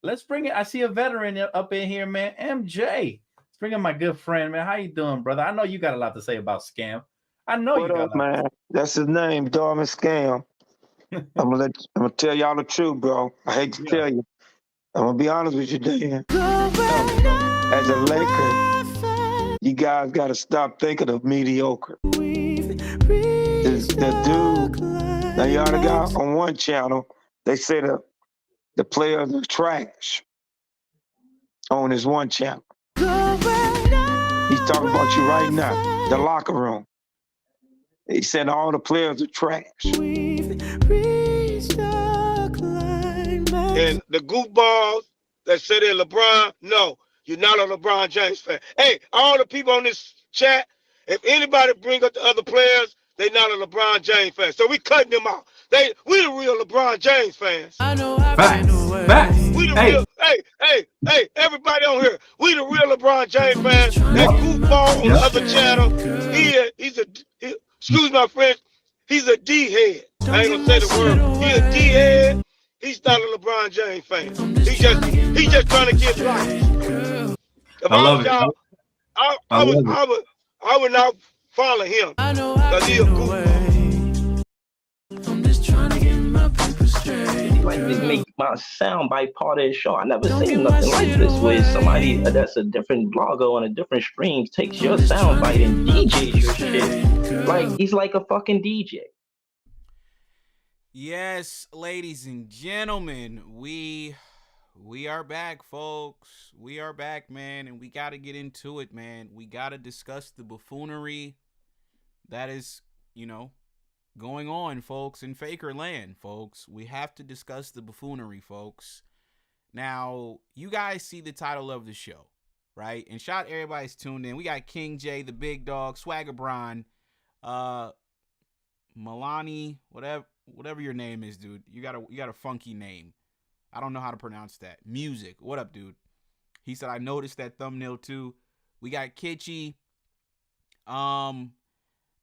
Let's bring it. I see a veteran up in here, man. MJ. Let's bring in my good friend, man. How you doing, brother? I know you got a lot to say about scam. I know you What got a up, lot man? That's his name, Dorman Scam. to I'm gonna tell y'all the truth, bro. I hate to Yeah. tell you. I'm gonna be honest with you, Dan. Tell me, brother. As a Laker, you guys gotta stop thinking of mediocre. The dude, now y'all the guy on one channel, they say the players are trash on his one channel. He's talking about you right now, the locker room. He said all the players are trash. And the goofballs that say they're LeBron, no, you're not a LeBron James fan. Hey, all the people on this chat, if anybody bring up the other players, they not a LeBron James fan. So we cutting them out. We the real LeBron James fans. Facts. Facts. We the Hey, real, hey, everybody on here, we the real LeBron James fans. That goofball on the yep. other channel, excuse my French, he's a D head. I ain't gonna say the word. He a D head. He's not a LeBron James fan. He just trying to get likes. If I I love was it. y'all, I love it. I would not follow him because he a goofball. He like to make my sound bite part of his show. I never seen nothing like this where somebody that's a different blogger on a different stream takes your sound bite and DJs your shit. Like he's like a fucking DJ. Yes, ladies and gentlemen, we are back, folks. We are back, man, and we got to get into it, man. We got to discuss the buffoonery that is, going on, folks, in Faker land, folks. We have to discuss the buffoonery, folks. Now, you guys see the title of the show, right? And shout everybody's tuned in. We got King J, the big dog, Swagger Bron, Milani, whatever your name is, dude. You got a funky name. I don't know how to pronounce that. Music. What up, dude? He said I noticed that thumbnail too. We got Kitschy.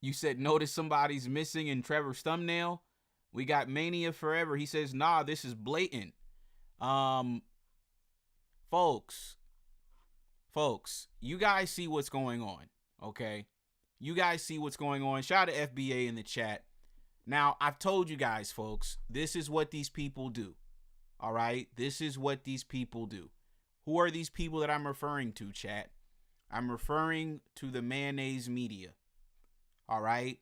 You said notice somebody's missing in Trevor's thumbnail. We got Mania Forever. He says, nah, this is blatant. Folks, you guys see what's going on, okay? You guys see what's going on. Shout out to FBA in the chat. Now, I've told you guys, folks, this is what these people do. All right? This is what these people do. Who are these people that I'm referring to, chat? I'm referring to the mayonnaise media. All right?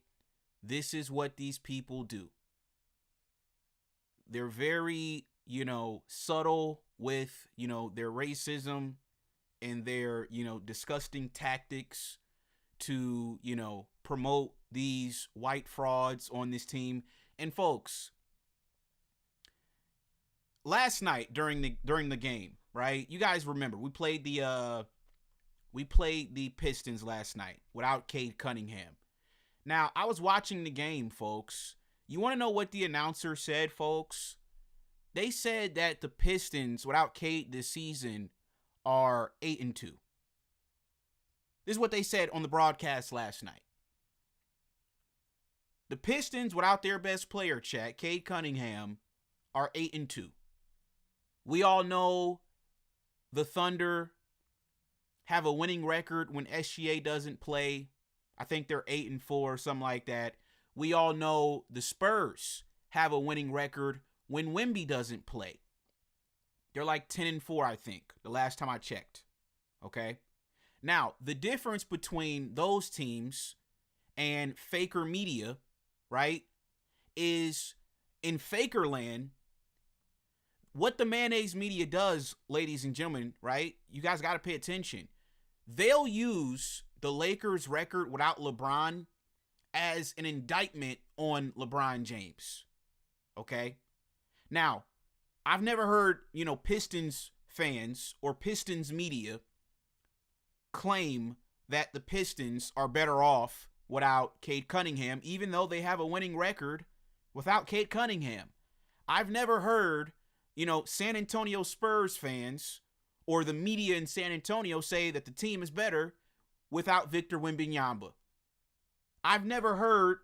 This is what these people do. They're very, subtle with, their racism and their, disgusting tactics to, promote these white frauds on this team. And folks, last night during the game, right? You guys remember we played the Pistons last night without Cade Cunningham. Now, I was watching the game, folks. You want to know what the announcer said, folks? They said that the Pistons without Cade this season are 8-2. This is what they said on the broadcast last night. The Pistons, without their best player, chat, Cade Cunningham, are 8-2. We all know the Thunder have a winning record when SGA doesn't play. I think they're 8-4 or something like that. We all know the Spurs have a winning record when Wemby doesn't play. They're like 10-4, I think, the last time I checked. Okay? Now, the difference between those teams and Faker Media, right, is in Fakerland, what the mayonnaise media does, ladies and gentlemen, right, you guys got to pay attention. They'll use the Lakers' record without LeBron as an indictment on LeBron James. Okay? Now, I've never heard, Pistons fans or Pistons media claim that the Pistons are better off without Cade Cunningham, even though they have a winning record without Cade Cunningham. I've never heard, San Antonio Spurs fans or the media in San Antonio say that the team is better without Victor Wembanyama. I've never heard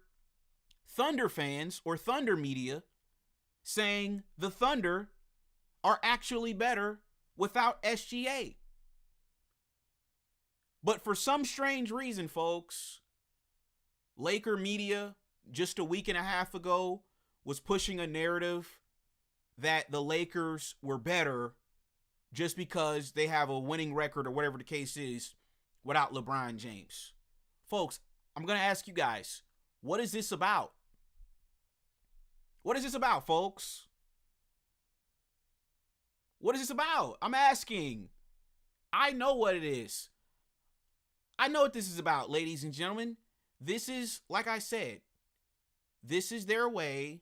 Thunder fans or Thunder media saying the Thunder are actually better without SGA. But for some strange reason, folks, Laker media just a week and a half ago was pushing a narrative that the Lakers were better just because they have a winning record or whatever the case is without LeBron James. Folks, I'm going to ask you guys, what is this about? What is this about, folks? What is this about? I'm asking. I know what it is. I know what this is about, ladies and gentlemen. This is, like I said, this is their way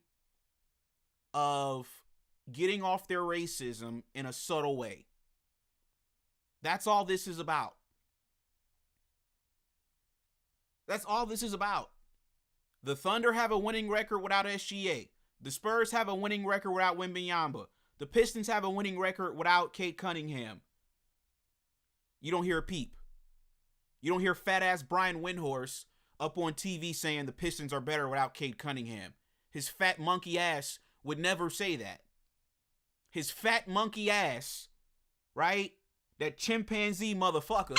of getting off their racism in a subtle way. That's all this is about. That's all this is about. The Thunder have a winning record without SGA. The Spurs have a winning record without Wembanyama. The Pistons have a winning record without Cade Cunningham. You don't hear a peep. You don't hear fat-ass Brian Windhorst up on TV saying the Pistons are better without Cade Cunningham. His fat monkey ass would never say that. His fat monkey ass, right? That chimpanzee motherfucker.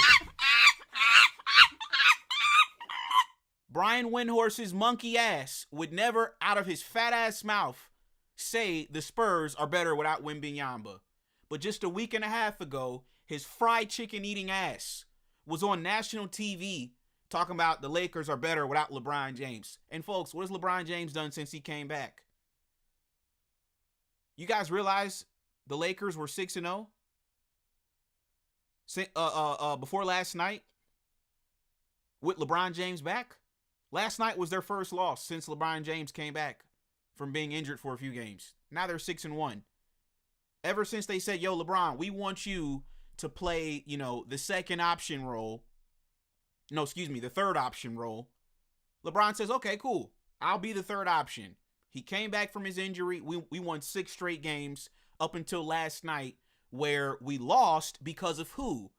Brian Windhorst's monkey ass would never, out of his fat ass mouth, say the Spurs are better without Wembanyama. But just a week and a half ago, his fried chicken eating ass was on national TV talking about the Lakers are better without LeBron James. And folks, what has LeBron James done since he came back? You guys realize the Lakers were 6-0 before last night with LeBron James back? Last night was their first loss since LeBron James came back from being injured for a few games. Now they're 6-1. Ever since they said, yo, LeBron, we want you to play, the second option role. No, excuse me, the third option role. LeBron says, okay, cool. I'll be the third option. He came back from his injury. We won 6 straight games up until last night where we lost because of who?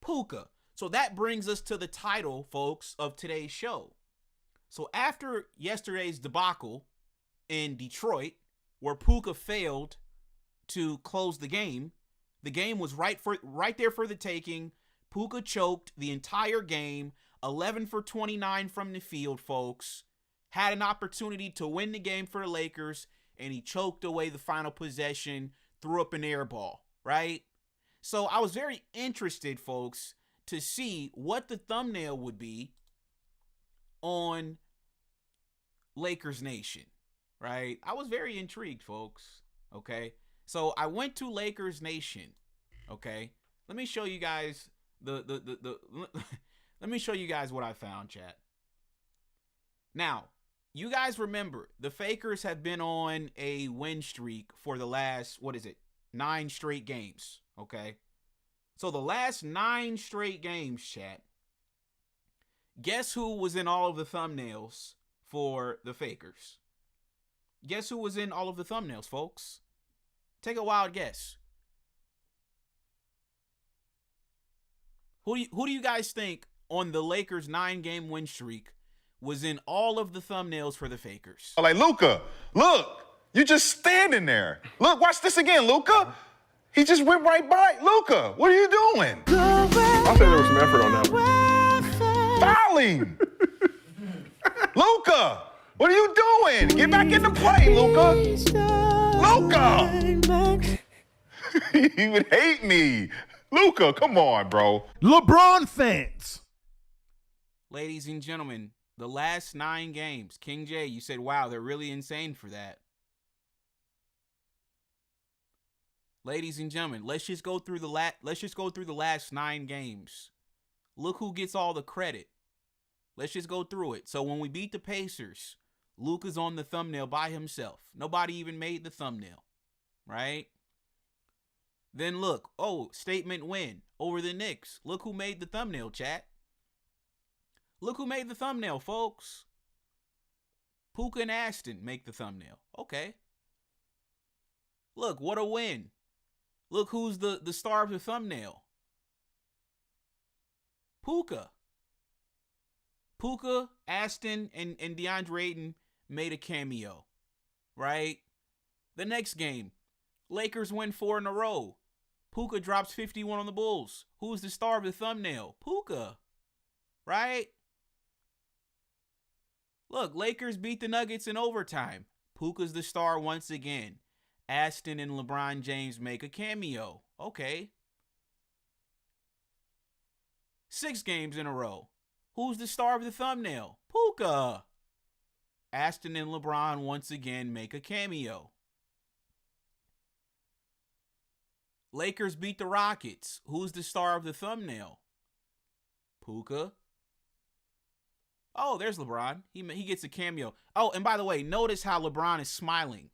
Puka. So that brings us to the title, folks, of today's show. So after yesterday's debacle in Detroit, where Puka failed to close the game was right there for the taking. Puka choked the entire game, 11 for 29 from the field, folks. Had an opportunity to win the game for the Lakers, and he choked away the final possession, threw up an air ball, right? So I was very interested, folks, to see what the thumbnail would be on Lakers Nation, right? I was very intrigued, folks, okay? So I went to Lakers Nation, okay? Let me show you guys let me show you guys what I found, chat. Now, you guys remember, the Fakers have been on a win streak for the last, 9 straight games, okay? So the last 9 straight games, chat, guess who was in all of the thumbnails for the Fakers? Guess who was in all of the thumbnails, folks? Take a wild guess. Who do you guys think on the Lakers 9-game win streak was in all of the thumbnails for the Fakers? Like, Luka, look, you just standing there. Look, watch this again, Luka. He just went right by. Luka, what are you doing? I'll say there was some effort on that one. Fouling. Luka, what are you doing? Get back into play, Luka. Luka. He would hate me. Luka, come on, bro. LeBron fans. Ladies and gentlemen, the last 9 games. King J, you said, wow, they're really insane for that. Ladies and gentlemen, let's just go through the last 9 games. Look who gets all the credit. Let's just go through it. So when we beat the Pacers, Luka's on the thumbnail by himself. Nobody even made the thumbnail, right? Then look, statement win over the Knicks. Look who made the thumbnail, chat. Look who made the thumbnail, folks. Puka and Aston make the thumbnail. Okay. Look, what a win. Look who's the star of the thumbnail. Puka. Puka, Aston, and DeAndre Ayton made a cameo, right? The next game, Lakers win 4 in a row. Puka drops 51 on the Bulls. Who's the star of the thumbnail? Puka, right? Look, Lakers beat the Nuggets in overtime. Puka's the star once again. Aston and LeBron James make a cameo. Okay. 6 games in a row. Who's the star of the thumbnail? Puka. Aston and LeBron once again make a cameo. Lakers beat the Rockets. Who's the star of the thumbnail? Puka. Oh, there's LeBron. He gets a cameo. Oh, and by the way, notice how LeBron is smiling,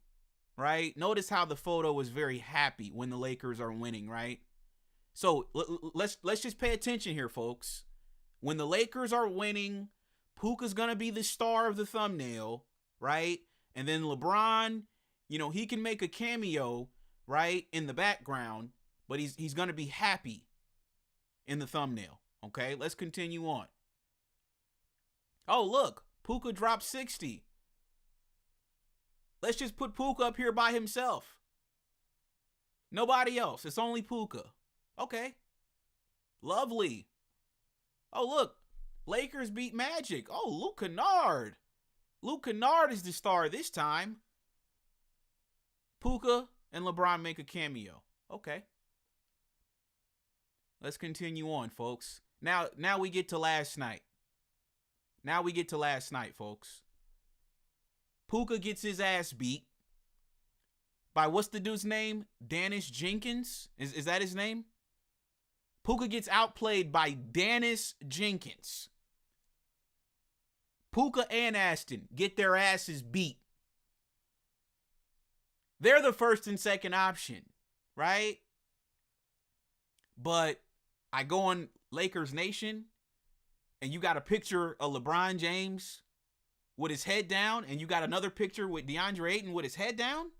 right? Notice how the photo is very happy when the Lakers are winning, right? So let's just pay attention here, folks. When the Lakers are winning, Puka's going to be the star of the thumbnail, right? And then LeBron, he can make a cameo, right, in the background, but he's going to be happy in the thumbnail, okay? Let's continue on. Oh, look, Puka dropped 60. Let's just put Puka up here by himself. Nobody else. It's only Puka. Okay. Lovely. Oh, look, Lakers beat Magic. Oh, Luke Kennard. Luke Kennard is the star this time. Puka and LeBron make a cameo. Okay. Let's continue on, folks. Now we get to last night. Folks. Puka gets his ass beat by what's the dude's name? Dennis Jenkins? Is that his name? Puka gets outplayed by Dennis Jenkins. Puka and Aston get their asses beat. They're the first and second option, right? But I go on Lakers Nation, and you got a picture of LeBron James with his head down, and you got another picture with DeAndre Ayton with his head down?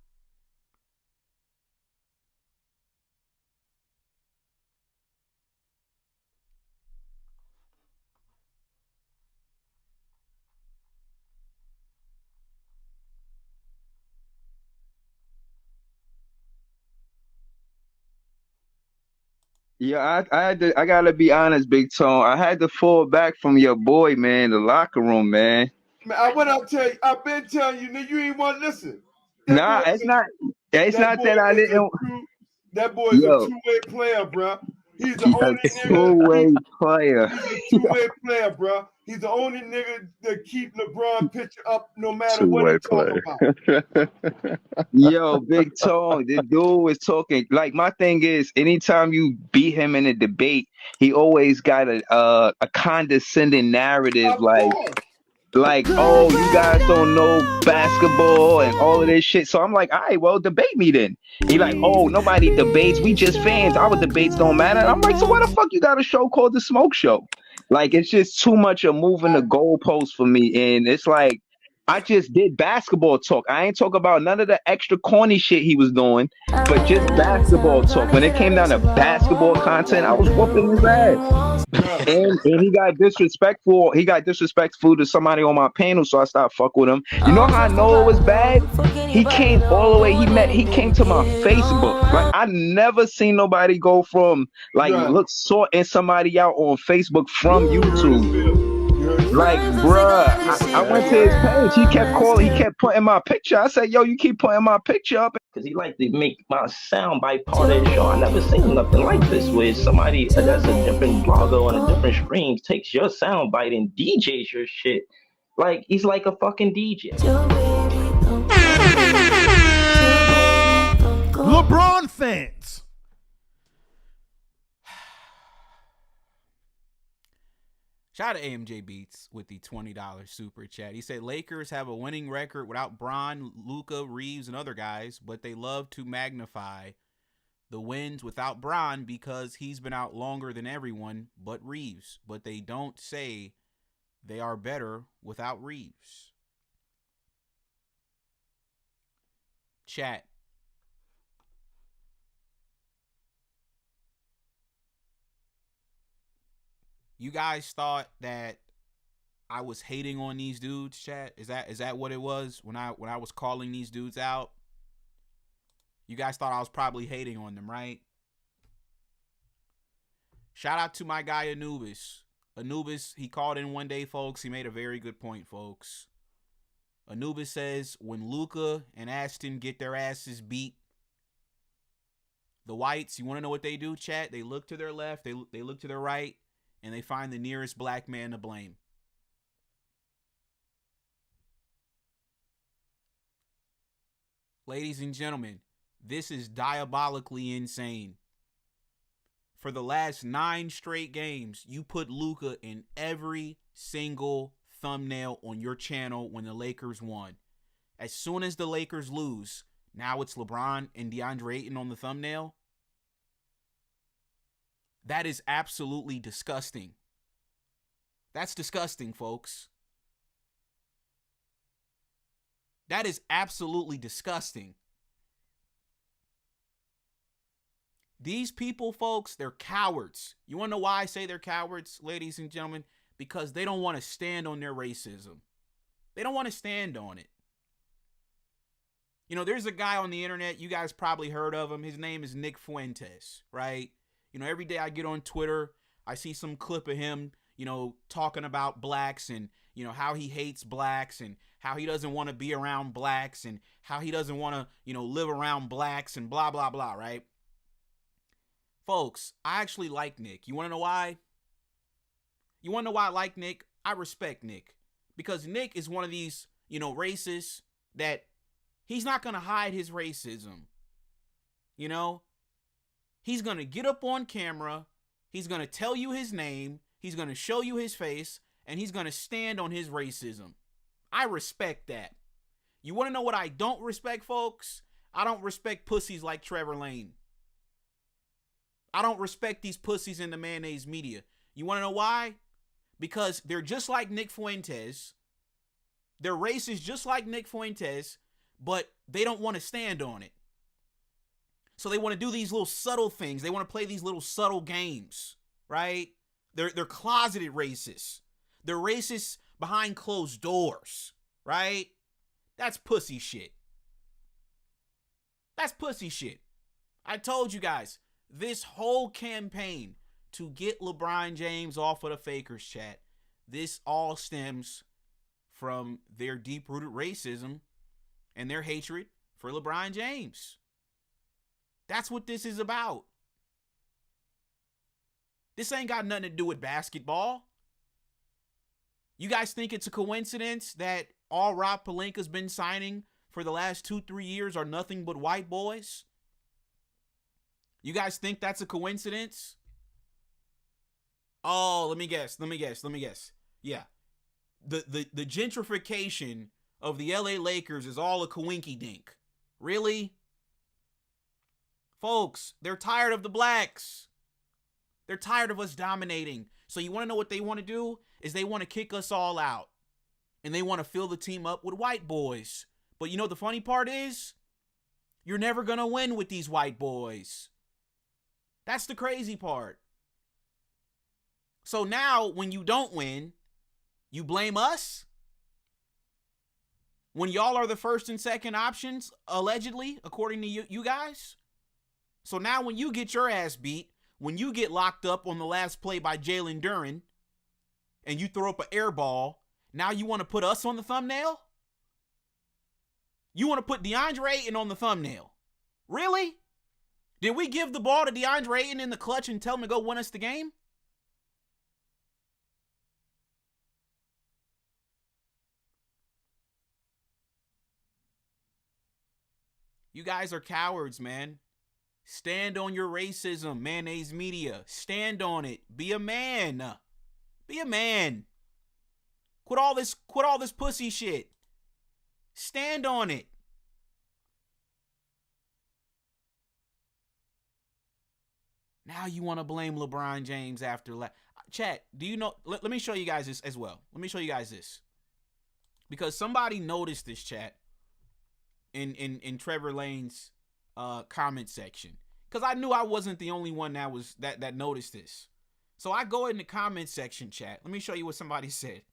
Yeah, I gotta be honest, Big Tone. I had to fall back from your boy, man, the locker room, man. Man, I went up tell you, I've been telling you, nigga, you ain't want to listen. Nah, it's not that I didn't. That boy is a two-way player, bro. He's the only two-way player. He's a two-way player, bro. He's the only nigga that keep LeBron picture up no matter what he talking about. Yo, Big Tone, the dude was talking. Like, my thing is, anytime you beat him in a debate, he always got a condescending narrative, like, oh, you guys don't know basketball and all of this shit. So I'm like, all right, well, debate me then. He like, oh, nobody debates. We just fans. Our debates don't matter. And I'm like, so why the fuck you got a show called The Smoke Show? Like, it's just too much of moving the goalposts for me. And it's like, I just did basketball talk. I ain't talk about none of the extra corny shit he was doing, but just basketball talk. When it came down to basketball content, I was whooping his ass. And he got disrespectful. He got disrespectful to somebody on my panel, so I stopped fuck with him. You know how I know it was bad? He came all the way. He came to my Facebook. Like, I never seen nobody go from sorting somebody out on Facebook from YouTube. Like, bruh, I went to his page. He kept calling. He kept putting my picture. I said, yo, you keep putting my picture up. Because he like to make my soundbite part of the show. I never seen nothing like this where somebody that's a different blogger on a different stream takes your soundbite and DJs your shit. Like, he's like a fucking DJ. LeBron fans. Shout out to AMJ Beats with the $20 super chat. He said, Lakers have a winning record without Bron, Luka, Reeves, and other guys, but they love to magnify the wins without Bron because he's been out longer than everyone but Reeves. But they don't say they are better without Reeves. Chat. You guys thought that I was hating on these dudes, chat? Is that what it was when I was calling these dudes out? You guys thought I was probably hating on them, right? Shout out to my guy Anubis. Anubis, he called in one day, folks. He made a very good point, folks. Anubis says, when Luka and Aston get their asses beat, the whites, you want to know what they do, chat? They look to their left, they look to their right, and they find the nearest black man to blame. Ladies and gentlemen, this is diabolically insane. For the last 9 straight games, you put Luka in every single thumbnail on your channel when the Lakers won. As soon as the Lakers lose, now it's LeBron and DeAndre Ayton on the thumbnail. That is absolutely disgusting. That's disgusting, folks. That is absolutely disgusting. These people, folks, they're cowards. You want to know why I say they're cowards, ladies and gentlemen? Because they don't want to stand on their racism. They don't want to stand on it. You know, there's a guy on the internet, you guys probably heard of him. His name is Nick Fuentes, right? You know, every day I get on Twitter, I see some clip of him, you know, talking about blacks and, you know, how he hates blacks and how he doesn't want to be around blacks and how he doesn't want to, you know, live around blacks and blah, blah, blah, right? Folks, I actually like Nick. You want to know why? You want to know why I like Nick? I respect Nick. Because Nick is one of these, you know, racists that he's not going to hide his racism. You know? He's going to get up on camera. He's going to tell you his name. He's going to show you his face. And he's going to stand on his racism. I respect that. You want to know what I don't respect, folks? I don't respect pussies like Trevor Lane. I don't respect these pussies in the mayonnaise media. You want to know why? Because they're just like Nick Fuentes. They're racist just like Nick Fuentes, but they don't want to stand on it. So they want to do these little subtle things. They want to play these little subtle games, right? They're closeted racists. They're racists behind closed doors, right? That's pussy shit. That's pussy shit. I told you guys, this whole campaign to get LeBron James off of the Fakers chat, this all stems from their deep-rooted racism and their hatred for LeBron James. That's what this is about. This ain't got nothing to do with basketball. You guys think it's a coincidence that all Rob Pelinka's been signing for the last 2-3 years are nothing but white boys? You guys think that's a coincidence? Oh, let me guess. Yeah. The gentrification of the LA Lakers is all a coinky dink. Really? Folks, they're tired of the blacks. They're tired of us dominating. So you want to know what they want to do? Is they want to kick us all out. And they want to fill the team up with white boys. But you know the funny part is? You're never going to win with these white boys. That's the crazy part. So now, when you don't win, you blame us? When y'all are the first and second options, allegedly, according to you guys? So now when you get your ass beat, when you get locked up on the last play by Jalen Duren, and you throw up an air ball, now you want to put us on the thumbnail? You want to put DeAndre Ayton on the thumbnail? Really? Did we give the ball to DeAndre Ayton in the clutch and tell him to go win us the game? You guys are cowards, man. Stand on your racism, mayonnaise media. Stand on it. Be a man. Be a man. Quit all this pussy shit. Stand on it. Now you want to blame LeBron James after chat, do you know? Let me show you guys this as well. Let me show you guys this. Because somebody noticed this, chat, in Trevor Lane's comment section. Because I knew I wasn't the only one that noticed this. So I go in the comment section, chat. Let me show you what somebody said.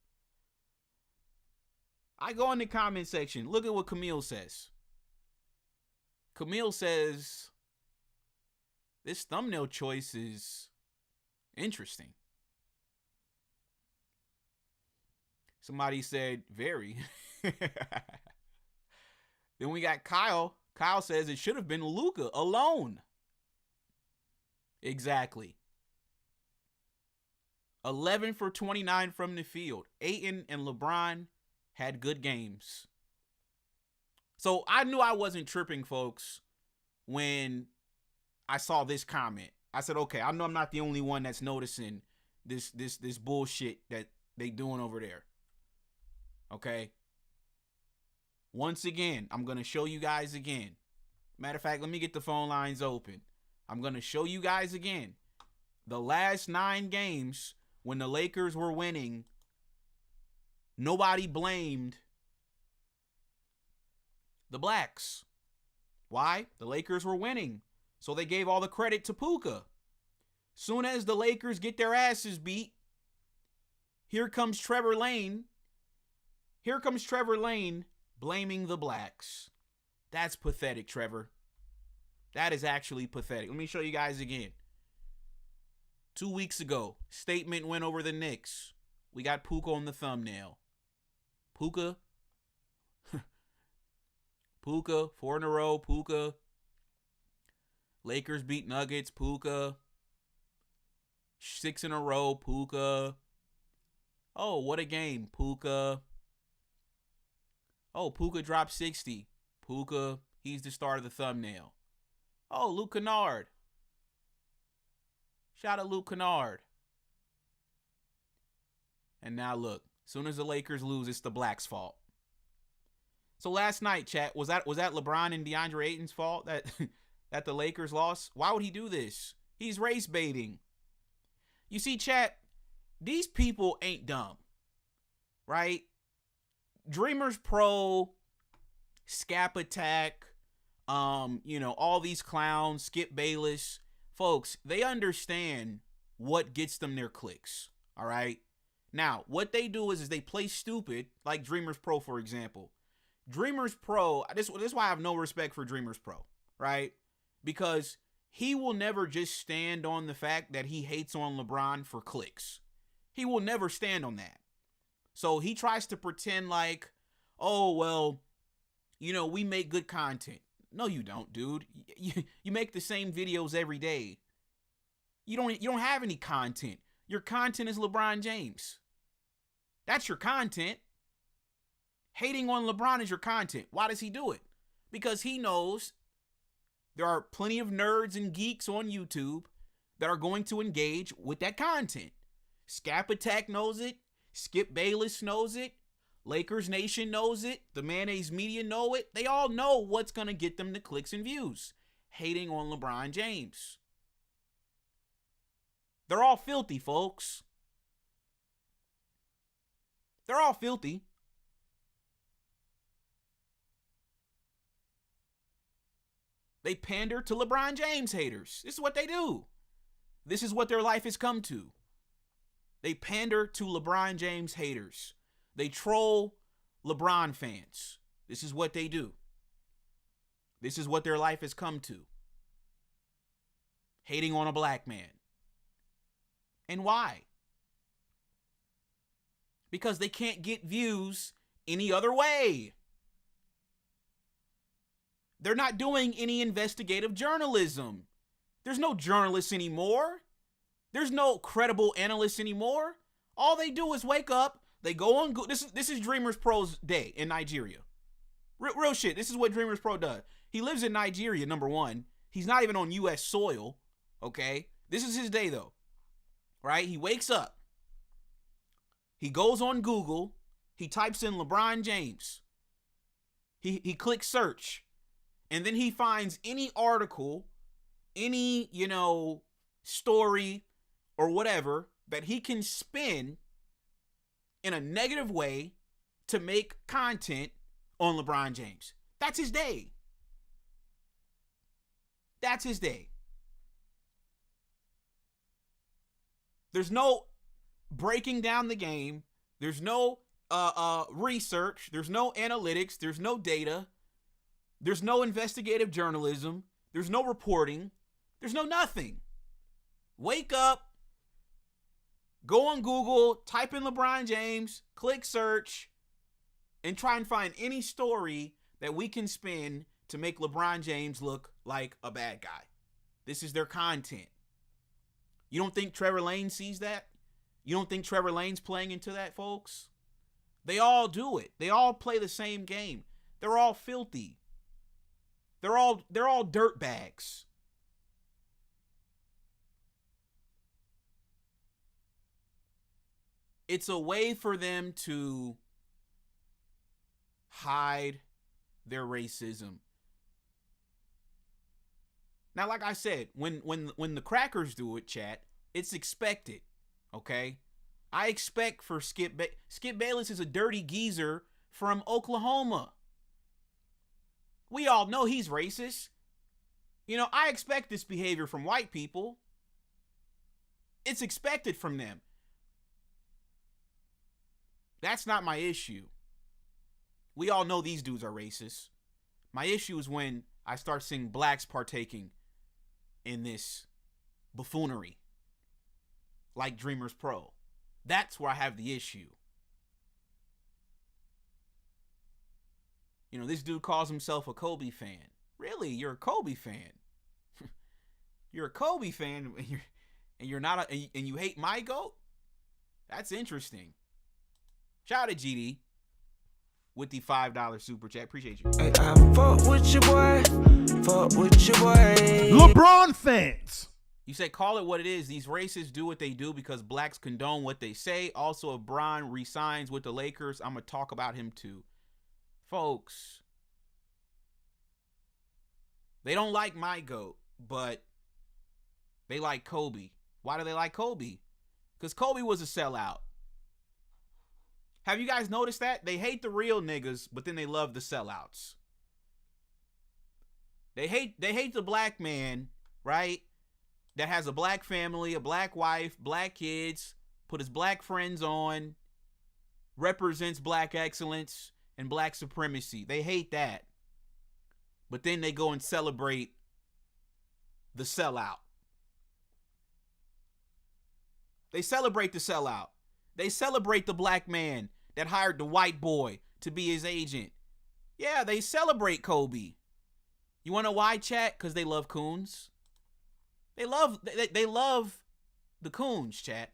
I go in the comment section. Look at what Camille says. Camille says, this thumbnail choice is Interesting. Somebody said very. Then we got Kyle. Kyle says it should have been Luka alone. Exactly. 11 for 29 from the field. Ayton and LeBron had good games. So I knew I wasn't tripping, folks, when I saw this comment. I said, okay, I know I'm not the only one that's noticing this bullshit that they doing over there. Okay? Once again, I'm going to show you guys again. Matter of fact, let me get the phone lines open. I'm going to show you guys again. The last 9 games when the Lakers were winning, nobody blamed the Blacks. Why? The Lakers were winning. So they gave all the credit to Puka. Soon as the Lakers get their asses beat, here comes Trevor Lane. Here comes Trevor Lane blaming the Blacks. That's pathetic, Trevor. That is actually pathetic. Let me show you guys again. 2 weeks ago, statement went over the Knicks. We got Puka on the thumbnail. Puka. Puka, 4 in a row, Puka. Lakers beat Nuggets, Puka. 6 in a row, Puka. Oh, what a game, Puka. Oh, Puka dropped 60. Puka, he's the star of the thumbnail. Oh, Luke Kennard. Shout out Luke Kennard. And now look, as soon as the Lakers lose, it's the Blacks' fault. So last night, chat, was that LeBron and DeAndre Ayton's fault that that the Lakers lost? Why would he do this? He's race baiting. You see, chat, these people ain't dumb, right? Dreamers Pro, Scap Attack, all these clowns, Skip Bayless, folks, they understand what gets them their clicks, all right? Now, what they do is they play stupid, like Dreamers Pro, for example. Dreamers Pro, this is why I have no respect for Dreamers Pro, right? Because he will never just stand on the fact that he hates on LeBron for clicks. He will never stand on that. So he tries to pretend like, oh, well, we make good content. No, you don't, dude. You make the same videos every day. You don't have any content. Your content is LeBron James. That's your content. Hating on LeBron is your content. Why does he do it? Because he knows there are plenty of nerds and geeks on YouTube that are going to engage with that content. Scap Attack knows it. Skip Bayless knows it. Lakers Nation knows it. The Mayonnaise Media know it. They all know what's going to get them the clicks and views. Hating on LeBron James. They're all filthy, folks. They're all filthy. They pander to LeBron James haters. This is what they do. This is what their life has come to. They pander to LeBron James haters. They troll LeBron fans. This is what they do. This is what their life has come to. Hating on a black man. And why? Because they can't get views any other way. They're not doing any investigative journalism. There's no journalists anymore. There's no credible analysts anymore. All they do is wake up. They go on Google. This is Dreamers Pro's day in Nigeria. Real shit. This is what Dreamers Pro does. He lives in Nigeria, number one. He's not even on U.S. soil, okay? This is his day, though, right? He wakes up. He goes on Google. He types in LeBron James. He clicks search. And then he finds any article, any, story or whatever that he can spin in a negative way to make content on LeBron James. That's his day. That's his day. There's no breaking down the game. There's no research. There's no analytics. There's no data. There's no investigative journalism. There's no reporting. There's no nothing. Wake up, Go on Google, type in LeBron James, click search, and try and find any story that we can spin to make LeBron James look like a bad guy. This is their content. You don't think Trevor Lane sees that? You don't think Trevor Lane's playing into that, folks? They all do it. They all play the same game. They're all filthy. They're all dirt bags. It's a way for them to hide their racism. Now, like I said, when the crackers do it, chat, it's expected, okay? I expect for Skip Bayless is a dirty geezer from Oklahoma. We all know he's racist. You know, I expect this behavior from white people. It's expected from them. That's not my issue. We all know these dudes are racist. My issue is when I start seeing blacks partaking in this buffoonery, like Dreamers Pro. That's where I have the issue. You know, this dude calls himself a Kobe fan. Really? You're a Kobe fan? You're a Kobe fan and you're not and you hate my GOAT? That's interesting. Shout out to GD with the $5 super chat. Appreciate you. Hey, I fuck with your boy. Fuck with your boy. LeBron fans. You say, call it what it is. These racists do what they do because blacks condone what they say. Also, if Bron resigns with the Lakers, I'm going to talk about him too. Folks, they don't like my GOAT, but they like Kobe. Why do they like Kobe? Because Kobe was a sellout. Have you guys noticed that? They hate the real niggas, but then they love the sellouts. They hate the black man, right? That has a black family, a black wife, black kids, put his black friends on, represents black excellence and black supremacy. They hate that. But then they go and celebrate the sellout. They celebrate the sellout. They celebrate the black man that hired the white boy to be his agent. Yeah, they celebrate Kobe. You want to know why, chat? Because they love coons. They love the coons, chat.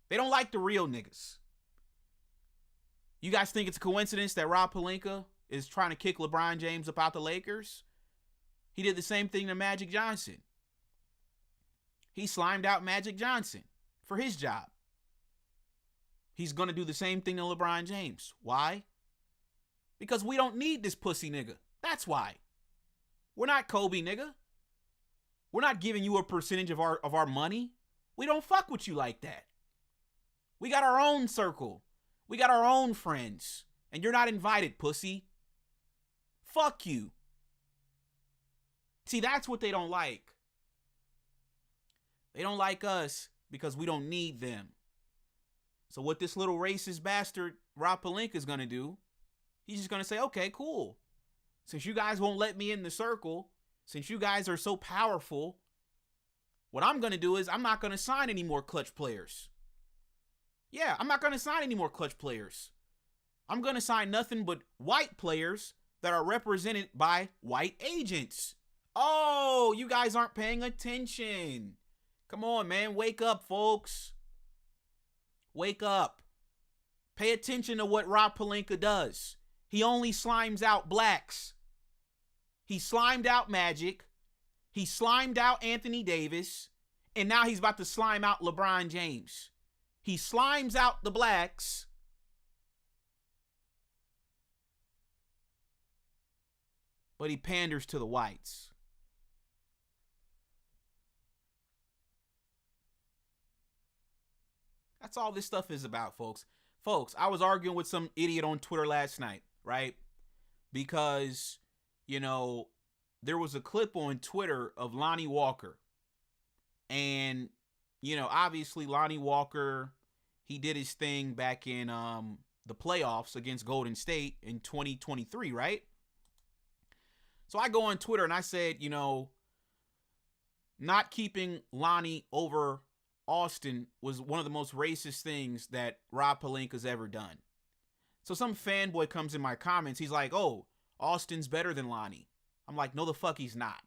They don't like the real niggas. You guys think it's a coincidence that Rob Pelinka is trying to kick LeBron James up out the Lakers? He did the same thing to Magic Johnson. He slimed out Magic Johnson for his job. He's going to do the same thing to LeBron James. Why? Because we don't need this pussy nigga. That's why. We're not Kobe, nigga. We're not giving you a percentage of our money. We don't fuck with you like that. We got our own circle. We got our own friends. And you're not invited, pussy. Fuck you. See, that's what they don't like. They don't like us because we don't need them. So what this little racist bastard Rob Pelinka is going to do, he's just going to say, okay, cool. Since you guys won't let me in the circle, since you guys are so powerful, what I'm going to do is I'm not going to sign any more clutch players. Yeah, I'm not going to sign any more clutch players. I'm going to sign nothing but white players that are represented by white agents. Oh, you guys aren't paying attention. Come on, man. Wake up, folks. Wake up. Pay attention to what Rob Pelinka does. He only slimes out blacks. He slimed out Magic. He slimed out Anthony Davis. And now he's about to slime out LeBron James. He slimes out the blacks. But he panders to the whites. That's all this stuff is about, folks. Folks, I was arguing with some idiot on Twitter last night, right? Because, you know, there was a clip on Twitter of Lonnie Walker. And, you know, obviously Lonnie Walker, he did his thing back in the playoffs against Golden State in 2023, right? So I go on Twitter and I said, you know, not keeping Lonnie over Austin was one of the most racist things that Rob Pelinka's ever done. So some fanboy comes in my comments. He's like, oh, Austin's better than Lonnie. I'm like, no, the fuck he's not.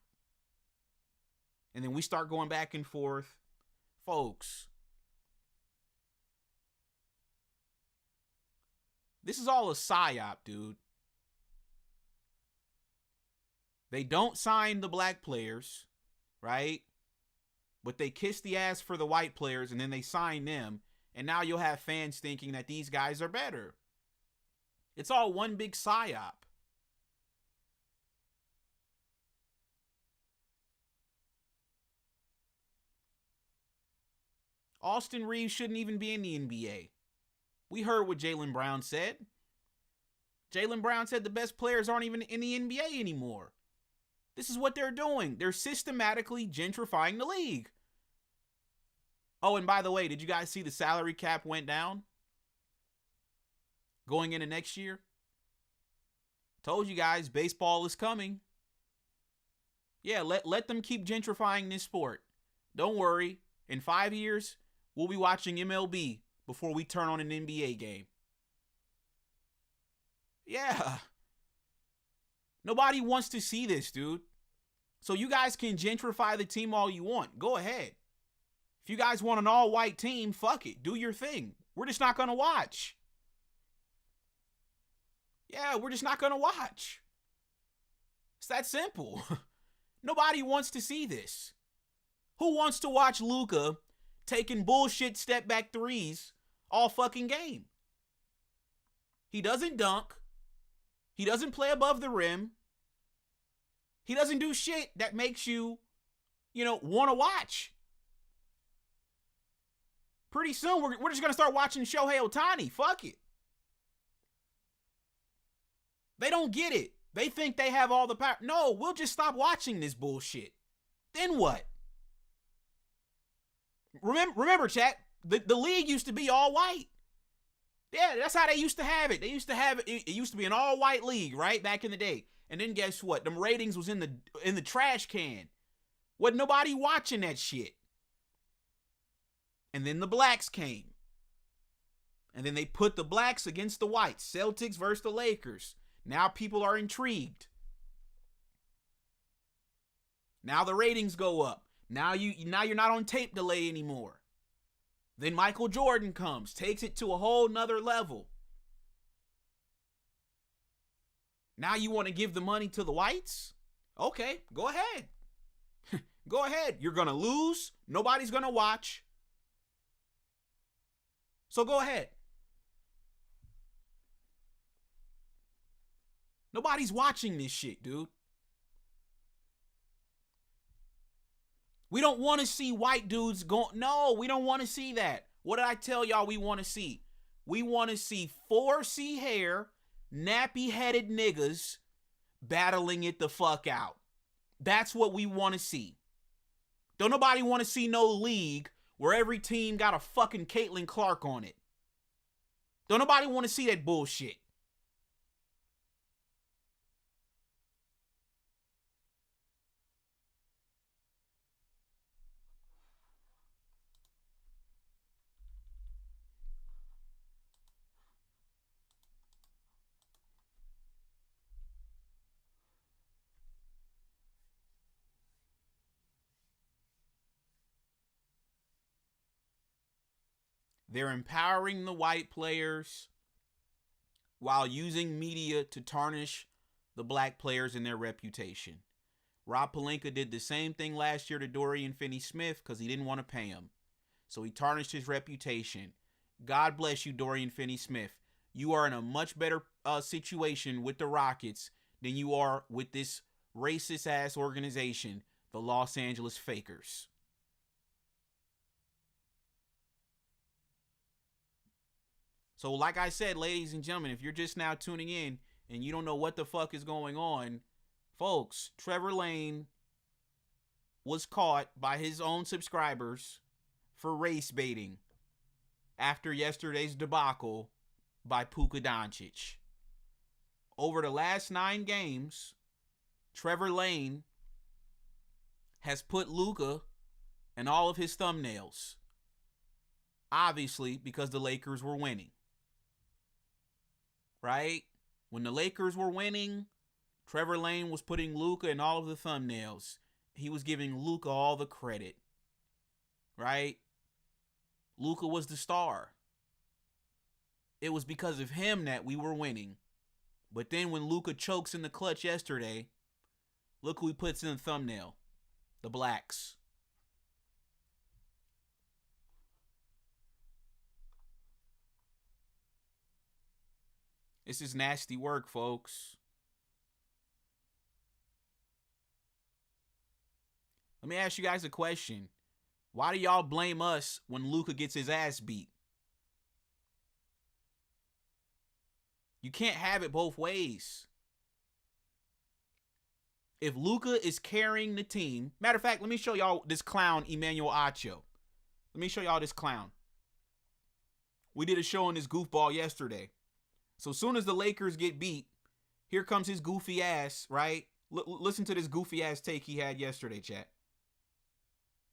And then we start going back and forth. Folks, this is all a psyop, dude. They don't sign the black players, right? But they kiss the ass for the white players, and then they sign them. And now you'll have fans thinking that these guys are better. It's all one big psyop. Austin Reeves shouldn't even be in the NBA. We heard what Jaylen Brown said. Jaylen Brown said the best players aren't even in the NBA anymore. This is what they're doing. They're systematically gentrifying the league. Oh, and by the way, did you guys see the salary cap went down? Going into next year? Told you guys, baseball is coming. Yeah, let them keep gentrifying this sport. Don't worry. In 5 years, we'll be watching MLB before we turn on an NBA game. Yeah. Nobody wants to see this, dude. So you guys can gentrify the team all you want. Go ahead. If you guys want an all-white team, fuck it. Do your thing. We're just not going to watch. Yeah, we're just not going to watch. It's that simple. Nobody wants to see this. Who wants to watch Luka taking bullshit step-back threes all fucking game? He doesn't dunk. He doesn't play above the rim. He doesn't do shit that makes you, want to watch. Pretty soon, we're just going to start watching Shohei Ohtani. Fuck it. They don't get it. They think they have all the power. No, we'll just stop watching this bullshit. Then what? Remember, chat, the league used to be all white. Yeah, that's how they used to have it. They used to have it used to be an all-white league, right? Back in the day. And then guess what? Them ratings was in the trash can. Wasn't nobody watching that shit. And then the blacks came. And then they put the blacks against the whites. Celtics versus the Lakers. Now people are intrigued. Now the ratings go up. Now you're not on tape delay anymore. Then Michael Jordan comes, takes it to a whole nother level. Now you want to give the money to the whites? Okay, go ahead. Go ahead. You're going to lose. Nobody's going to watch. So go ahead. Nobody's watching this shit, dude. We don't want to see white dudes go. No, we don't want to see that. What did I tell y'all we want to see? We want to see 4C hair, nappy-headed niggas battling it the fuck out. That's what we want to see. Don't nobody want to see no league where every team got a fucking Caitlin Clark on it. Don't nobody want to see that bullshit. They're empowering the white players while using media to tarnish the black players and their reputation. Rob Pelinka did the same thing last year to Dorian Finney-Smith because he didn't want to pay him. So he tarnished his reputation. God bless you, Dorian Finney-Smith. You are in a much better situation with the Rockets than you are with this racist-ass organization, the Los Angeles Fakers. So like I said, ladies and gentlemen, if you're just now tuning in and you don't know what the fuck is going on, folks, Trevor Lane was caught by his own subscribers for race baiting after yesterday's debacle by Luka Doncic. Over the last 9 games, Trevor Lane has put Luka in all of his thumbnails. Obviously, because the Lakers were winning. Right? When the Lakers were winning, Trevor Lane was putting Luka in all of the thumbnails. He was giving Luka all the credit. Right? Luka was the star. It was because of him that we were winning. But then when Luka chokes in the clutch yesterday, look who he puts in the thumbnail. The blacks. This is nasty work, folks. Let me ask you guys a question. Why do y'all blame us when Luka gets his ass beat? You can't have it both ways. If Luka is carrying the team, matter of fact, let me show y'all this clown, Emmanuel Acho. Let me show y'all this clown. We did a show on this goofball yesterday. So soon as the Lakers get beat, here comes his goofy ass, right? Listen to this goofy ass take he had yesterday, chat.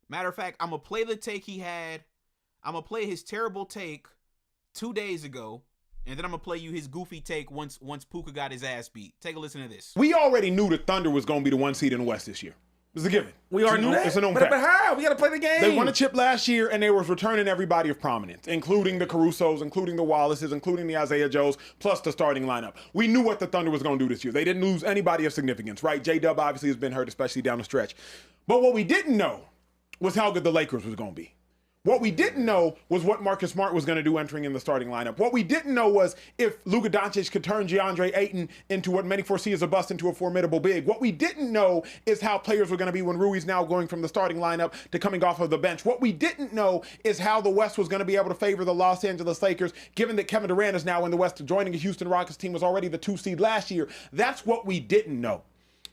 Matter of fact, I'm going to play the take he had. I'm going to play his terrible take 2 days ago. And then I'm going to play you his goofy take once Puka got his ass beat. Take a listen to this. We already knew the Thunder was going to be the 1 seed in the West this year. It was a given. We already knew that? It's a known But fact. how? We got to play the game. They won a chip last year, and they was returning everybody of prominence, including the Carusos, including the Wallaces, including the Isaiah Joes, plus the starting lineup. We knew what the Thunder was going to do this year. They didn't lose anybody of significance, right? J-Dub obviously has been hurt, especially down the stretch. But what we didn't know was how good the Lakers was going to be. What we didn't know was what Marcus Smart was going to do entering in the starting lineup. What we didn't know was if Luka Doncic could turn DeAndre Ayton into what many foresee as a bust into a formidable big. What we didn't know is how players were going to be when Rui's now going from the starting lineup to coming off of the bench. What we didn't know is how the West was going to be able to favor the Los Angeles Lakers, given that Kevin Durant is now in the West, joining a Houston Rockets team was already the 2 seed last year. That's what we didn't know.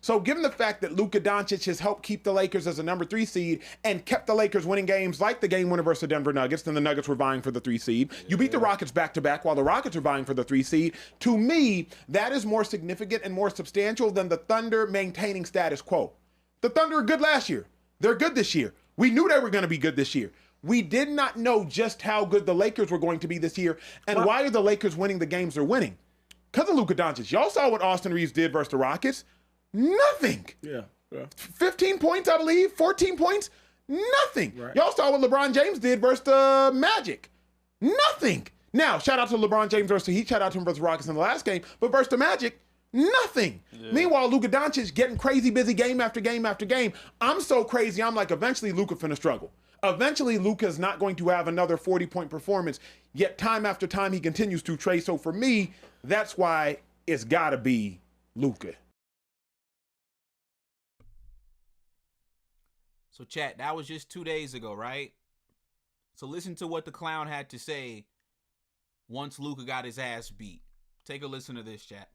So given the fact that Luka Doncic has helped keep the Lakers as a number 3 seed and kept the Lakers winning games like the game winner versus the Denver Nuggets, then the Nuggets were vying for the 3 seed. You beat the Rockets back-to-back while the Rockets are vying for the 3 seed. To me, that is more significant and more substantial than the Thunder maintaining status quo. The Thunder were good last year. They're good this year. We knew they were going to be good this year. We did not know just how good the Lakers were going to be this year. And why are the Lakers winning the games they're winning? Because of Luka Doncic. Y'all saw what Austin Reeves did versus the Rockets. Nothing. Yeah. 15 points, I believe. 14 points. Nothing. Right. Y'all saw what LeBron James did versus the Magic. Nothing. Now, shout out to LeBron James versus the Heat. Shout out to him versus the Rockets in the last game. But versus the Magic, nothing. Yeah. Meanwhile, Luka Doncic getting crazy busy game after game after game. I'm so crazy, I'm like, eventually Luka finna struggle. Eventually, Luka's not going to have another 40-point performance. Yet time after time, he continues to trade. So for me, that's why it's got to be Luka. So, chat, that was just 2 days ago, right? So listen to what the clown had to say once Luka got his ass beat. Take a listen to this, chat.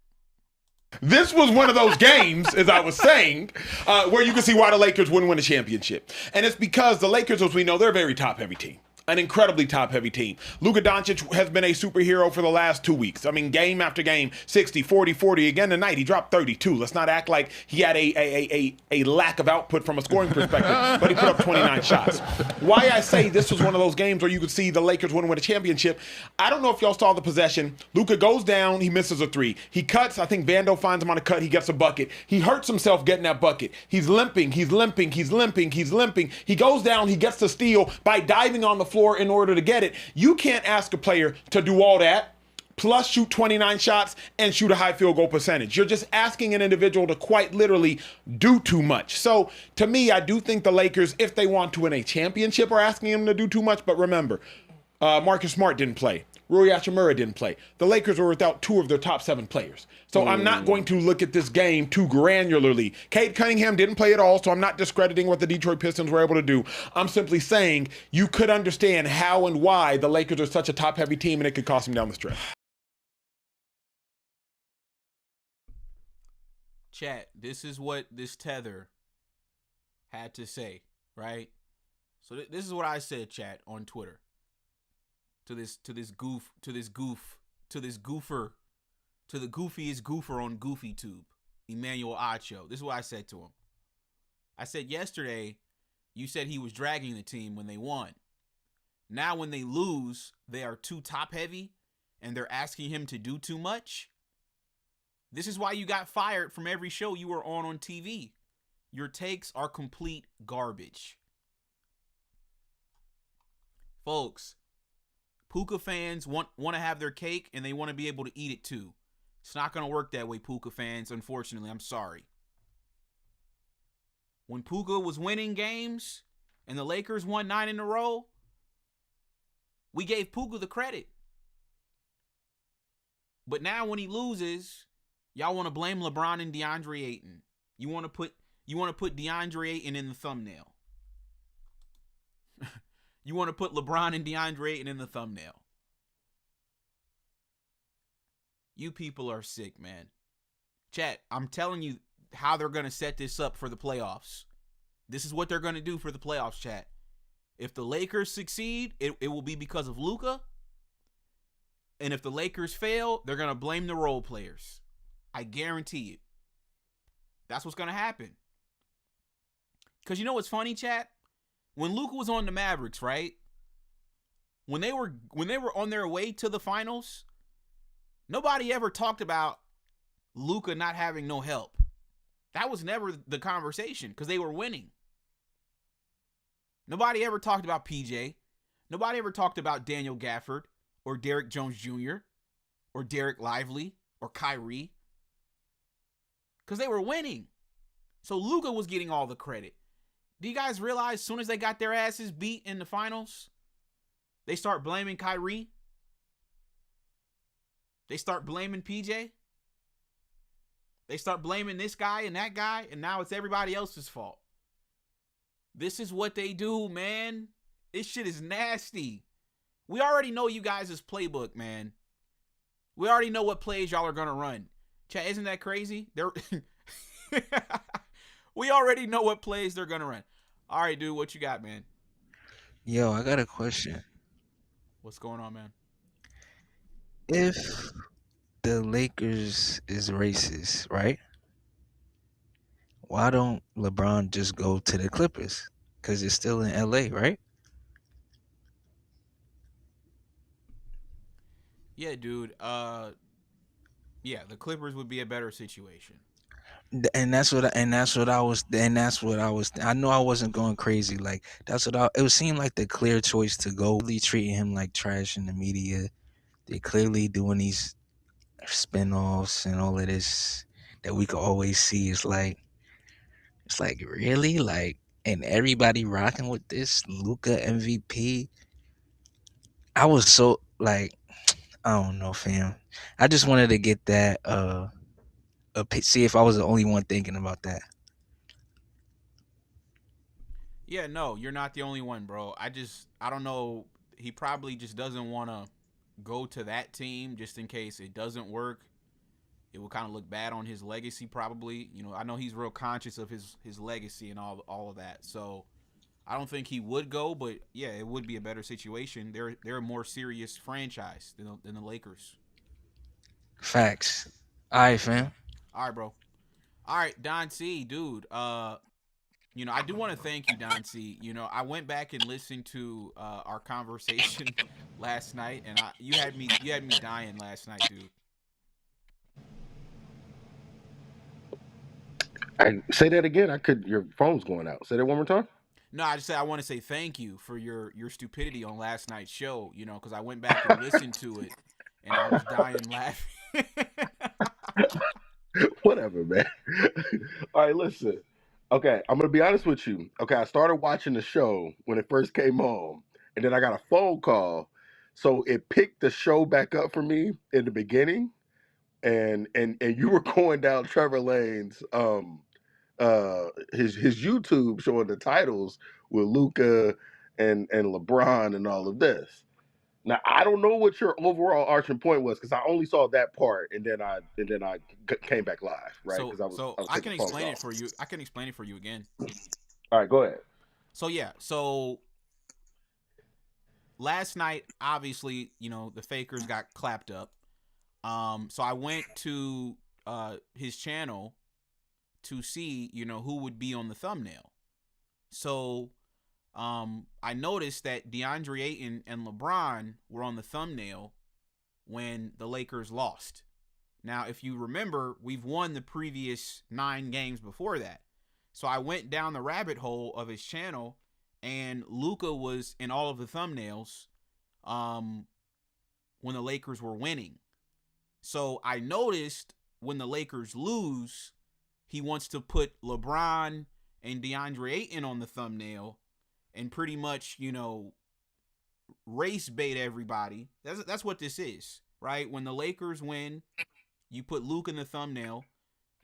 This was one of those games, as I was saying, where you can see why the Lakers wouldn't win a championship. And it's because the Lakers, as we know, they're a very top-heavy team. An incredibly top-heavy team. Luka Doncic has been a superhero for the last 2 weeks. I mean, game after game, 60, 40, 40. Again tonight, he dropped 32. Let's not act like he had a lack of output from a scoring perspective, but he put up 29 shots. Why I say this was one of those games where you could see the Lakers wouldn't win a championship, I don't know if y'all saw the possession. Luka goes down, he misses a 3. He cuts, I think Vando finds him on a cut, he gets a bucket. He hurts himself getting that bucket. He's limping, he's limping, he's limping, he's limping. He goes down, he gets the steal by diving on the floor in order to get it. You can't ask a player to do all that, plus shoot 29 shots and shoot a high field goal percentage. You're just asking an individual to quite literally do too much. So to me, I do think the Lakers, if they want to win a championship, are asking them to do too much. But remember, Marcus Smart didn't play. Rui Hachimura didn't play. The Lakers were without 2 of their top 7 players. So I'm not going to look at this game too granularly. Cade Cunningham didn't play at all, so I'm not discrediting what the Detroit Pistons were able to do. I'm simply saying you could understand how and why the Lakers are such a top-heavy team and it could cost them down the stretch. Chat, this is what this tether had to say, right? So this is what I said, chat, on Twitter. To the goofiest goofer on GoofyTube, Emmanuel Acho. This is what I said to him. I said yesterday, you said he was dragging the team when they won. Now when they lose, they are too top heavy and they're asking him to do too much. This is why you got fired from every show you were on TV. Your takes are complete garbage. Folks, Puka fans want to have their cake and they want to be able to eat it too. It's not going to work that way, Puka fans, unfortunately. I'm sorry. When Puka was winning games and the Lakers won 9 in a row, we gave Puka the credit. But now when he loses, y'all want to blame LeBron and DeAndre Ayton. You want to put DeAndre Ayton in the thumbnail. You want to put LeBron and DeAndre Ayton in the thumbnail. You people are sick, man. Chat, I'm telling you how they're going to set this up for the playoffs. This is what they're going to do for the playoffs, chat. If the Lakers succeed, it will be because of Luka. And if the Lakers fail, they're going to blame the role players. I guarantee it. That's what's going to happen. Because you know what's funny, chat? When Luka was on the Mavericks, right? When they were on their way to the finals, nobody ever talked about Luka not having no help. That was never the conversation because they were winning. Nobody ever talked about PJ. Nobody ever talked about Daniel Gafford or Derrick Jones Jr. or Derek Lively or Kyrie because they were winning. So Luka was getting all the credit. Do you guys realize as soon as they got their asses beat in the finals, they start blaming Kyrie? They start blaming PJ? They start blaming this guy and that guy, and now it's everybody else's fault. This is what they do, man. This shit is nasty. We already know you guys' playbook, man. We already know what plays y'all are going to run. Chat, isn't that crazy? We already know what plays they're going to run. All right, dude, what you got, man? Yo, I got a question. What's going on, man? If the Lakers is racist, right? Why don't LeBron just go to the Clippers? Because it's still in LA, right? Yeah, dude. Yeah, the Clippers would be a better situation. And that's what I was. I know I wasn't going crazy. Like it would seem like the clear choice to go. Really treating him like trash in the media. They're clearly doing these spinoffs and all of this that we could always see. It's like really like, and everybody rocking with this Luka MVP. I was so like, I don't know, fam. I just wanted to get that see if I was the only one thinking about that. Yeah, no, you're not the only one, bro. I don't know. He probably just doesn't want to go to that team just in case it doesn't work. It will kind of look bad on his legacy, probably. You know, I know he's real conscious of his legacy and all of that. So I don't think he would go, but yeah, it would be a better situation. They're a more serious franchise than the Lakers. Facts. All right, fam. All right, bro. All right, Don C, dude. You know, I do want to thank you, Don C. You know, I went back and listened to our conversation last night, and you had me dying last night, dude. I say that again. Your phone's going out. Say that one more time. No, I just said I want to say thank you for your stupidity on last night's show. You know, because I went back and listened to it, and I was dying laughing. Whatever, man. All right, listen. Okay, I'm gonna be honest with you. Okay, I started watching the show when it first came on, and then I got a phone call, so it picked the show back up for me in the beginning, and you were going down Trevor Lane's his YouTube showing the titles with Luka and LeBron and all of this. Now I don't know what your overall arching point was because I only saw that part and then I came back live, right? So I can explain it for you. I can explain it for you again. All right, go ahead. So last night, obviously, you know, the Fakers got clapped up. So I went to his channel to see, you know, who would be on the thumbnail. So I noticed that DeAndre Ayton and LeBron were on the thumbnail when the Lakers lost. Now, if you remember, we've won the previous 9 games before that. So I went down the rabbit hole of his channel, and Luka was in all of the thumbnails when the Lakers were winning. So I noticed when the Lakers lose, he wants to put LeBron and DeAndre Ayton on the thumbnail and pretty much, race bait everybody. That's what this is, right? When the Lakers win, you put Luka in the thumbnail,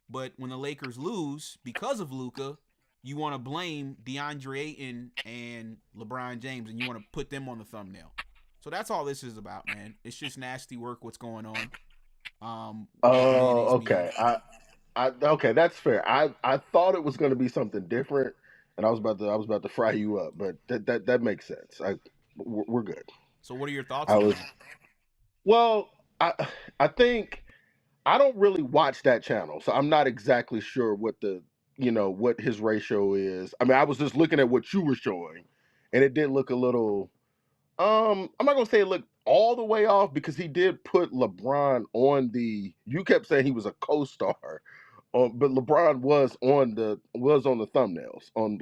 but when the Lakers lose, because of Luka, you want to blame DeAndre Ayton and LeBron James, and you want to put them on the thumbnail. So that's all this is about, man. It's just nasty work. What's going on? Okay. Okay, that's fair. I thought it was going to be something different, and I was about to fry you up, but that makes sense. We're good. So what are your thoughts on that? Well, I think I don't really watch that channel, so I'm not exactly sure what what his ratio is. I mean, I was just looking at what you were showing, and it did look a little. I'm not gonna say it looked all the way off because he did put LeBron on the. You kept saying he was a co-star, but LeBron was on the thumbnails on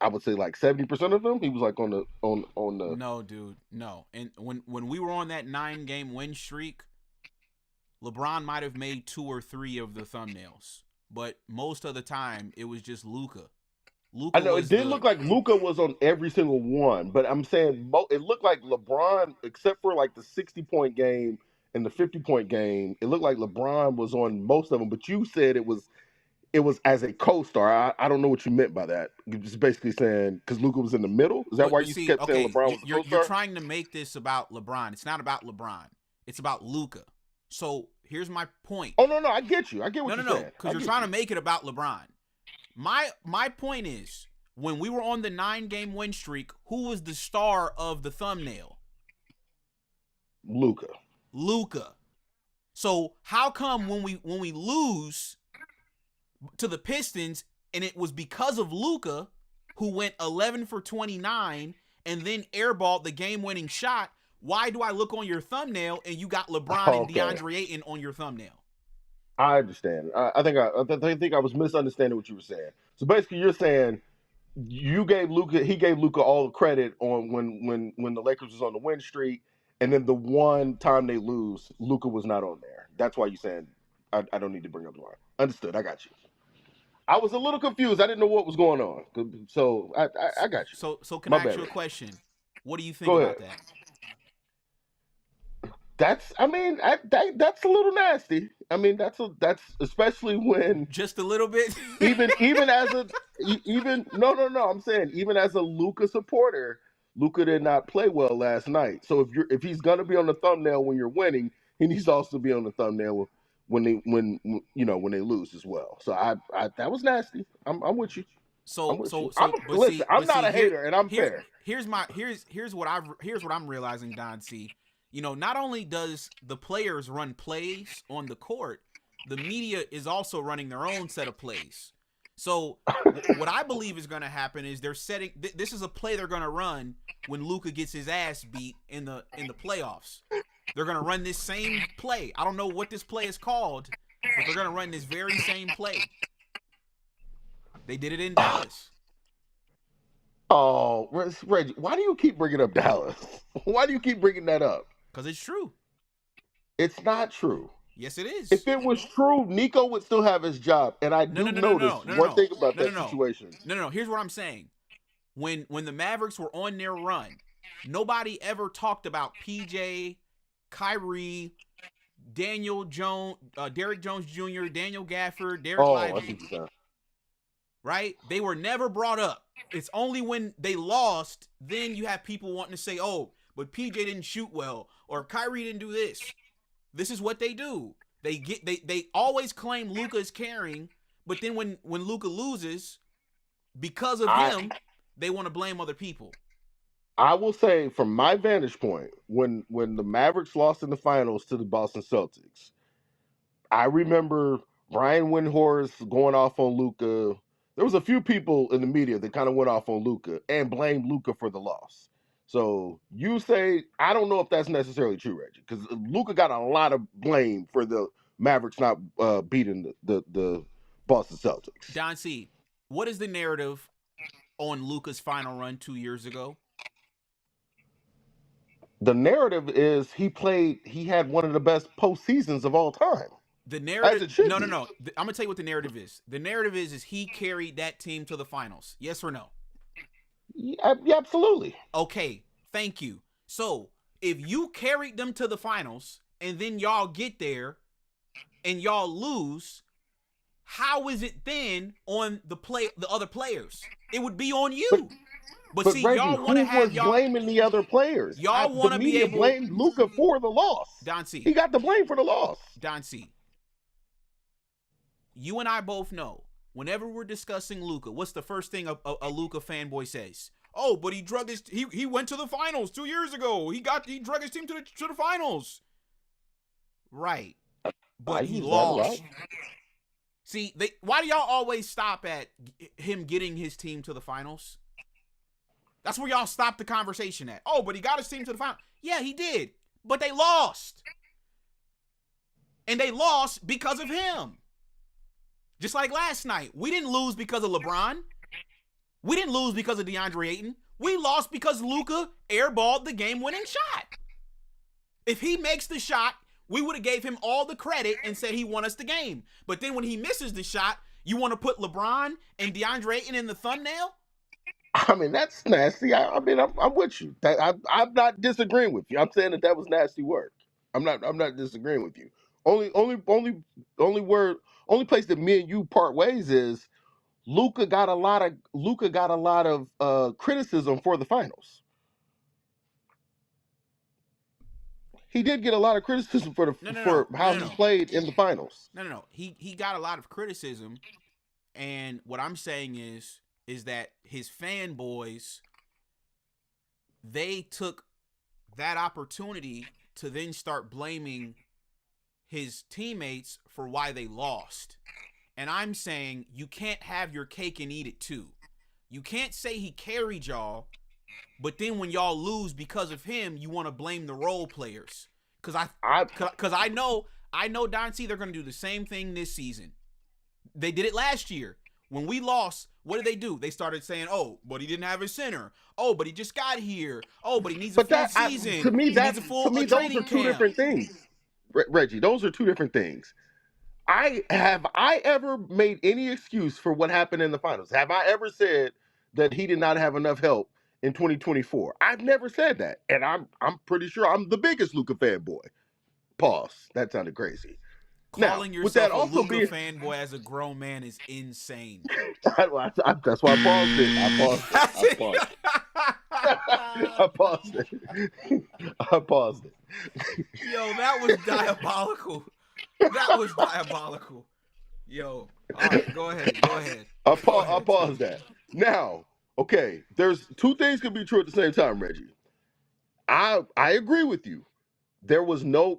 I would say 70% of them. He was on the. No, dude, no. And when we were on that 9-game win streak, LeBron might have made 2 or 3 of the thumbnails, but most of the time it was just Luka. I know it did look like Luka was on every single one, but I'm saying it looked like LeBron, except for the 60-point game and the 50-point game, it looked like LeBron was on most of them. But you said it was as a co-star. I don't know what you meant by that. You're just basically saying because Luka was in the middle. Is that why you kept saying LeBron was a co-star? You're trying to make this about LeBron. It's not about LeBron. It's about Luka. So here's my point. Oh no, I get you. I get what you're saying. Because you're trying to make it about LeBron. My point is, when we were on the 9-game win streak, who was the star of the thumbnail? Luka. So how come when we lose to the Pistons, and it was because of Luka, who went 11 for 29 and then airballed the game-winning shot, why do I look on your thumbnail and you got LeBron and DeAndre Ayton on your thumbnail? I understand. I think I was misunderstanding what you were saying. So basically, you're saying he gave Luka all the credit on when the Lakers was on the win streak, and then the one time they lose, Luka was not on there. That's why you're saying I don't need to bring up LeBron. Understood. I got you. I was a little confused. I didn't know what was going on. So I got you. So can I ask you a question? What do you think about that? That's a little nasty. I mean, that's especially when just a little bit. even as I'm saying even as a Luka supporter, Luka did not play well last night. So if he's gonna be on the thumbnail when you're winning, he needs to also be on the thumbnail when they lose as well. So I that was nasty. I'm with you. I'm not a hater, and I'm fair. Here's what I'm realizing, Don C. Not only does the players run plays on the court, the media is also running their own set of plays. So what I believe is going to happen is they're setting. This is a play they're going to run when Luka gets his ass beat in the playoffs. They're going to run this same play. I don't know what this play is called, but they're going to run this very same play. They did it in Dallas. Oh, Reggie, why do you keep bringing up Dallas? Why do you keep bringing that up? Because it's true. It's not true. Yes, it is. If it was true, Nico would still have his job. And I do notice one thing about that situation. No. Here's what I'm saying. When the Mavericks were on their run, nobody ever talked about PJ, Kyrie, Derrick Jones Jr., Daniel Gafford, Derek Lively. Right? They were never brought up. It's only when they lost, then you have people wanting to say, oh, but PJ didn't shoot well, or Kyrie didn't do this. This is what they do. They always claim Luka is carrying, but then when Luka loses, because of him, they want to blame other people. I will say, from my vantage point, when the Mavericks lost in the finals to the Boston Celtics, I remember Brian Windhorst going off on Luka, there was a few people in the media that kind of went off on Luka and blamed Luka for the loss. So you say, I don't know if that's necessarily true, Reggie, because Luka got a lot of blame for the Mavericks not beating the Boston Celtics. Don C, what is the narrative on Luka's final run 2 years ago? The narrative is he had one of the best postseasons of all time. The narrative, as it should no. be. I'm gonna tell you what the narrative is. The narrative is he carried that team to the finals. Yes or no? Yeah, absolutely. Okay, thank you. So if you carried them to the finals and then y'all get there and y'all lose, how is it then on the other players? It would be on you. But see, Reggie, y'all want to have y'all blaming the other players. Y'all want to be able to blame Luka for the loss. Don C. He got the blame for the loss. Don C. You and I both know, whenever we're discussing Luka, what's the first thing a Luka fanboy says? Oh, but he went to the finals 2 years ago. He drug his team to the finals. Right. But he lost. See, why do y'all always stop at him getting his team to the finals? That's where y'all stop the conversation at. Oh, but he got his team to the finals. Yeah, he did. But they lost. And they lost because of him. Just like last night. We didn't lose because of LeBron. We didn't lose because of DeAndre Ayton. We lost because Luka airballed the game-winning shot. If he makes the shot, we would have gave him all the credit and said he won us the game. But then when he misses the shot, you want to put LeBron and DeAndre Ayton in the thumbnail? I mean, that's nasty. I'm with you. I'm not disagreeing with you. I'm saying that was nasty work. I'm not disagreeing with you. Only place that me and you part ways is Luka got a lot of criticism for the finals. He did get a lot of criticism for how he played in the finals. No. He got a lot of criticism, and what I'm saying is that his fanboys, they took that opportunity to then start blaming his teammates for why they lost. And I'm saying you can't have your cake and eat it too. You can't say he carried y'all, but then when y'all lose because of him, you want to blame the role players. Because I know Don C, they're going to do the same thing this season. They did it last year. When we lost, what did they do? They started saying, oh, but he didn't have his center. Oh, but he just got here. Oh, but he needs a full season. To me, those training are two camp. different things. Reggie, those are two different things. Have I ever made any excuse for what happened in the finals? Have I ever said that he did not have enough help in 2024? I've never said that. And I'm pretty sure I'm the biggest Luka fanboy. Pause. That sounded crazy. Calling now, yourself a Luka fanboy as a grown man is insane. That's why I paused it. I paused it. Yo, that was diabolical. That was diabolical. Yo, all right, go ahead. I paused that. Now, okay, there's two things can be true at the same time, Reggie. I agree with you. There was no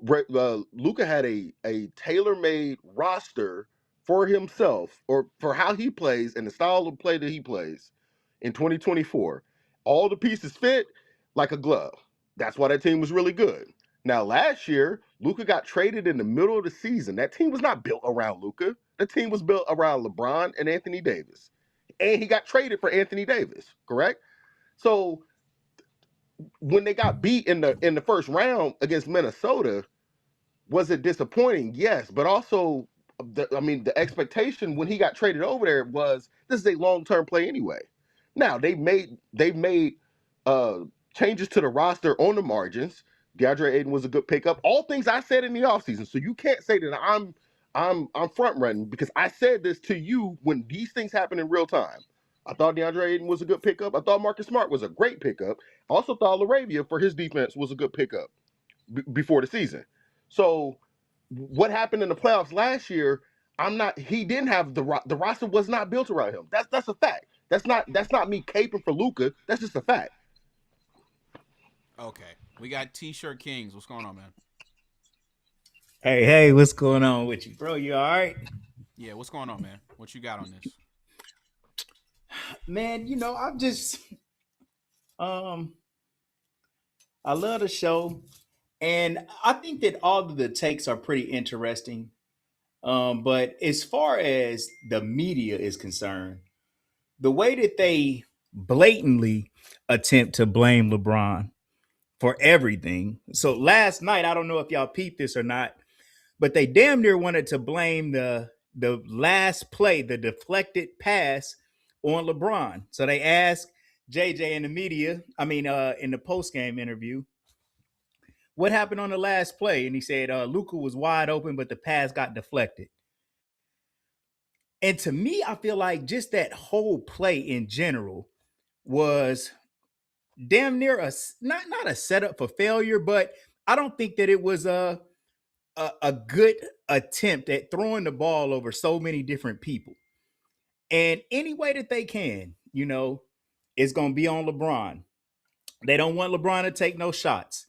Luka had a tailor-made roster for himself or for how he plays and the style of play that he plays in 2024. All the pieces fit like a glove. That's why that team was really good. Now, last year, Luka got traded in the middle of the season. That team was not built around Luka. The team was built around LeBron and Anthony Davis. And he got traded for Anthony Davis, correct? So when they got beat in the first round against Minnesota, was it disappointing? Yes, but also, the expectation when he got traded over there was this is a long-term play anyway. Now they've made changes to the roster on the margins. DeAndre Ayton was a good pickup. All things I said in the offseason. So you can't say that I'm front running because I said this to you when these things happen in real time. I thought DeAndre Ayton was a good pickup. I thought Marcus Smart was a great pickup. I also thought LaRavia for his defense was a good pickup before the season. So what happened in the playoffs last year? He didn't have the roster was not built around him. That's a fact. That's not me caping for Luka. That's just a fact. Okay, we got T-shirt Kings. What's going on, man? Hey, what's going on with you, bro? You all right? Yeah, what's going on, man? What you got on this? Man, I'm just I love the show, and I think that all of the takes are pretty interesting. But as far as the media is concerned, the way that they blatantly attempt to blame LeBron for everything. So last night, I don't know if y'all peeped this or not, but they damn near wanted to blame the last play, the deflected pass, on LeBron. So they asked JJ in the media, in the post game interview, what happened on the last play? And he said Luka was wide open, but the pass got deflected. And to me, I feel like just that whole play in general was damn near not a setup for failure, but I don't think that it was a good attempt at throwing the ball over so many different people. And any way that they can, it's going to be on LeBron. They don't want LeBron to take no shots.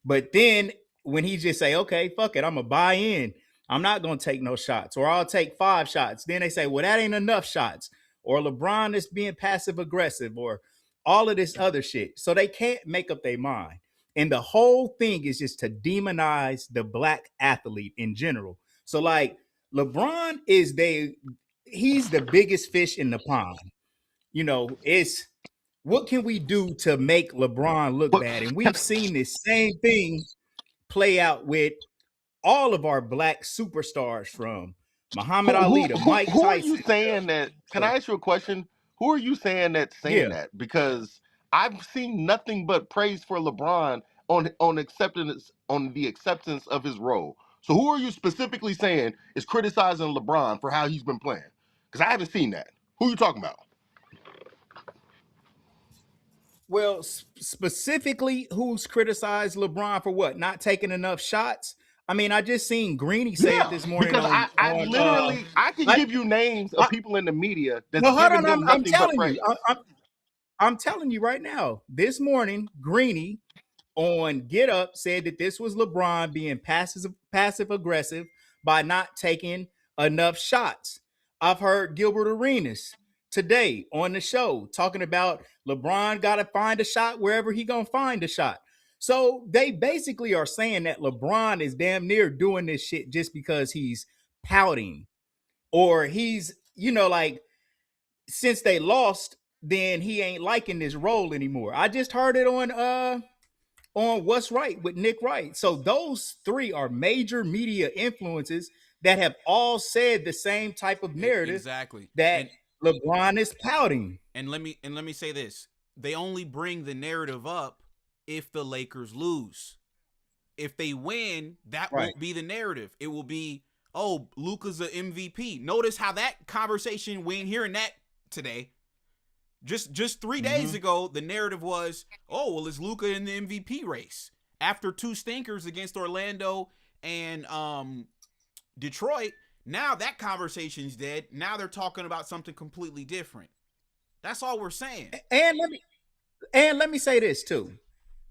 But then when he just say, okay, fuck it, I'm going to buy in. I'm not going to take no shots, or I'll take 5 shots. Then they say, well, that ain't enough shots, or LeBron is being passive aggressive, or all of this other shit. So they can't make up their mind. And the whole thing is just to demonize the black athlete in general. So like LeBron he's the biggest fish in the pond. It's what can we do to make LeBron look But bad? And can, we've seen this same thing play out with all of our black superstars, from Muhammad Ali to Mike who are you Tyson. saying that? Can I ask you a question? Who are you saying that's Yeah. saying that? Because I've seen nothing but praise for LeBron on acceptance on the acceptance of his role. So who are you specifically saying is criticizing LeBron for how he's been playing? Because I haven't seen that. Who are you talking about? Well, specifically, who's criticized LeBron for what? Not taking enough shots? I just seen Greeny say it Yeah, this morning because on I literally I can give you names of people in the media that's no, hold giving on. him I'm nothing but telling you. praise. I'm telling you right now. This morning, Greeny on Get Up said that this was LeBron being passive aggressive by not taking enough shots. I've heard Gilbert Arenas today on the show talking about LeBron got to find a shot wherever he gonna find a shot. So they basically are saying that LeBron is damn near doing this shit just because he's pouting, or he's like, since they lost, then he ain't liking this role anymore. I just heard it on What's Right with Nick Wright. So those 3 are major media influences that have all said the same type of narrative. Exactly. That LeBron is pouting. And let me say this. They only bring the narrative up if the Lakers lose. If they win, that won't be the narrative. It will be, oh, Luka's an MVP. Notice how that conversation, we ain't hearing that today. Just 3 days ago, the narrative was, oh, well, is Luka in the MVP race? After 2 stinkers against Orlando and Detroit, now that conversation's dead. Now they're talking about something completely different. That's all we're saying. And let me say this too.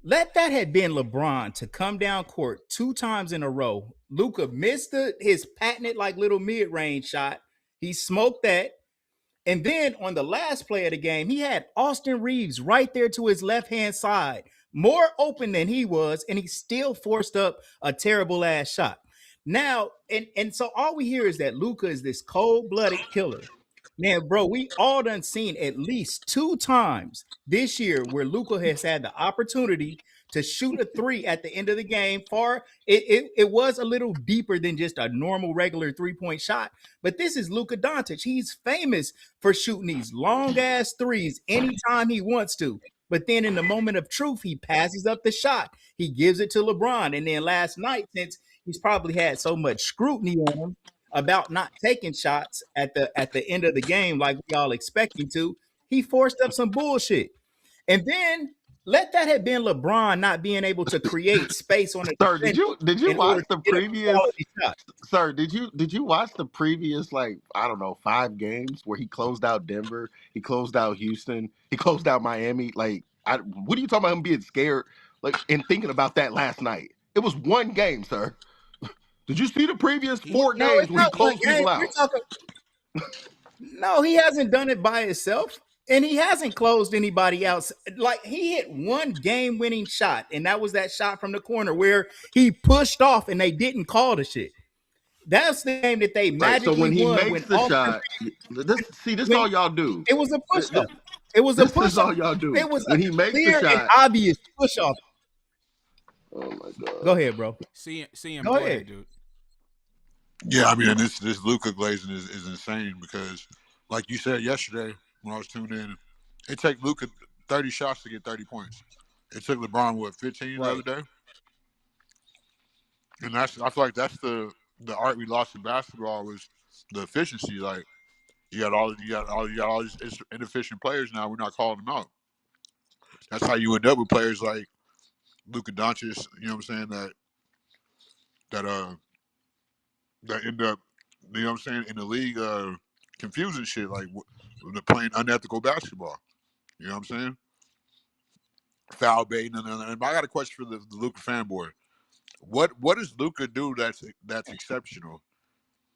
Let that had been LeBron to come down court 2 times in a row. Luka missed his patented like little mid-range shot. He smoked that. And then on the last play of the game, he had Austin Reeves right there to his left-hand side, more open than he was, and he still forced up a terrible ass shot. Now, and so all we hear is that Luka is this cold-blooded killer. Man, bro, we all done seen at least 2 times this year where Luka has had the opportunity to shoot a 3 at the end of the game. It was a little deeper than just a normal regular 3-point shot, but this is Luka Doncic. He's famous for shooting these long ass 3s anytime he wants to. But then in the moment of truth, he passes up the shot. He gives it to LeBron. And then last night, since he's probably had so much scrutiny on him about not taking shots at the end of the game like we all expect him to, he forced up some bullshit. And then let that have been LeBron not being able to create space on the Sir, did you watch the previous? Sir, did you watch the previous, like, I don't know, 5 games where he closed out Denver, he closed out Houston, he closed out Miami? Like, what are you talking about him being scared, like, and thinking about that last night? It was 1 game, sir. Did you see the previous 4 games where he closed people out? No, he hasn't done it by himself. And he hasn't closed anybody else. Like, he hit one game-winning shot, and that was that shot from the corner where he pushed off and they didn't call the shit. That's the game that they Right. So magically when he won makes when the shot, this is when all y'all do. it was a push-off. It was a This is push-off. all y'all do. It was When a he makes the clear and shot. obvious push-off. Oh my god. Go ahead, bro. CM, Go ahead, dude. Yeah, I mean, this Luka glazing is insane because, like you said yesterday when I was tuned in, it took Luka 30 shots to get 30 points. It took LeBron 15 the other day, and I feel like that's the art we lost in basketball was the efficiency. Like you got all these inefficient players now. We're not calling them out. That's how you end up with players like Luka Doncic. You know what I'm saying that end up, you know what I'm saying, in the league confusing shit, like they're playing unethical basketball. You know what I'm saying? Foul baiting. And I got a question for the Luka fanboy. What does Luka do that's exceptional?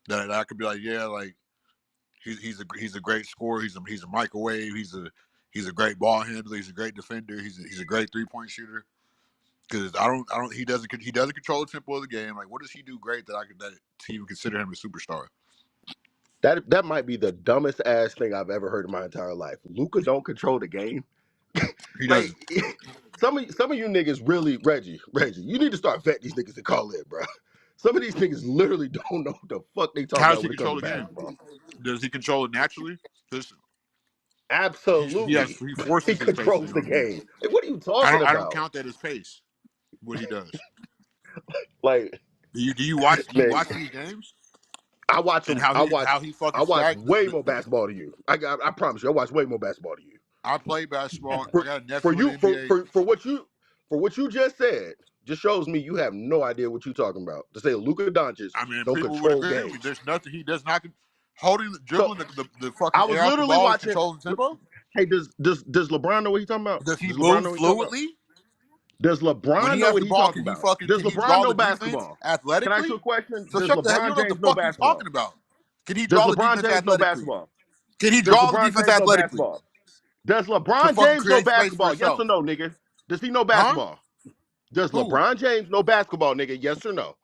That I could be like, yeah, like he's a great scorer. He's a microwave. He's a great ball handler. He's a great defender. He's a great 3-point shooter. Because he doesn't control the tempo of the game. Like, what does he do great that to even consider him a superstar? That might be the dumbest ass thing I've ever heard in my entire life. Luka don't control the game. He Like doesn't. some of you niggas really, Reggie, you need to start vetting these niggas and call in, bro. Some of these niggas literally don't know what the fuck they talking How does about he when it comes control to the game? basketball. Does he control it naturally? Absolutely. He He forces his pace to controls do the what he does. game. Like, what are you talking I don't about? count that as pace. What he does. Like, Do you watch man, these games? I watch And them. I he fucking watch stacks. way more basketball than you. I promise you, I watch way more basketball than you. I play basketball. I got a For nephew in you, the NBA. for what you just said, just shows me you have no idea what you're talking about. To say Luka Doncic I mean, don't people would control agree with me. games. There's nothing he does not holding, So dribbling the I fucking was air out the literally ball is watching. controlling tempo. Hey, does LeBron know what he's talking about? Does he Does LeBron move know what he's talking about? fluidly Does when LeBron he know has what the he's ball? talking Can he about? fucking Does can he LeBron draw know the defense basketball? Can I ask you athletically? a question? So Does shut the hell. You LeBron don't know what James the know fuck you talking basketball? about. Can he Does draw the LeBron defense James know athletically? basketball? Can he Does draw the LeBron defense James know athletically basketball? Does to LeBron fucking James know create space for basketball? Yes or himself? no, nigga? Does he know Huh? basketball? Does Who? LeBron James know basketball, nigga? Yes or no?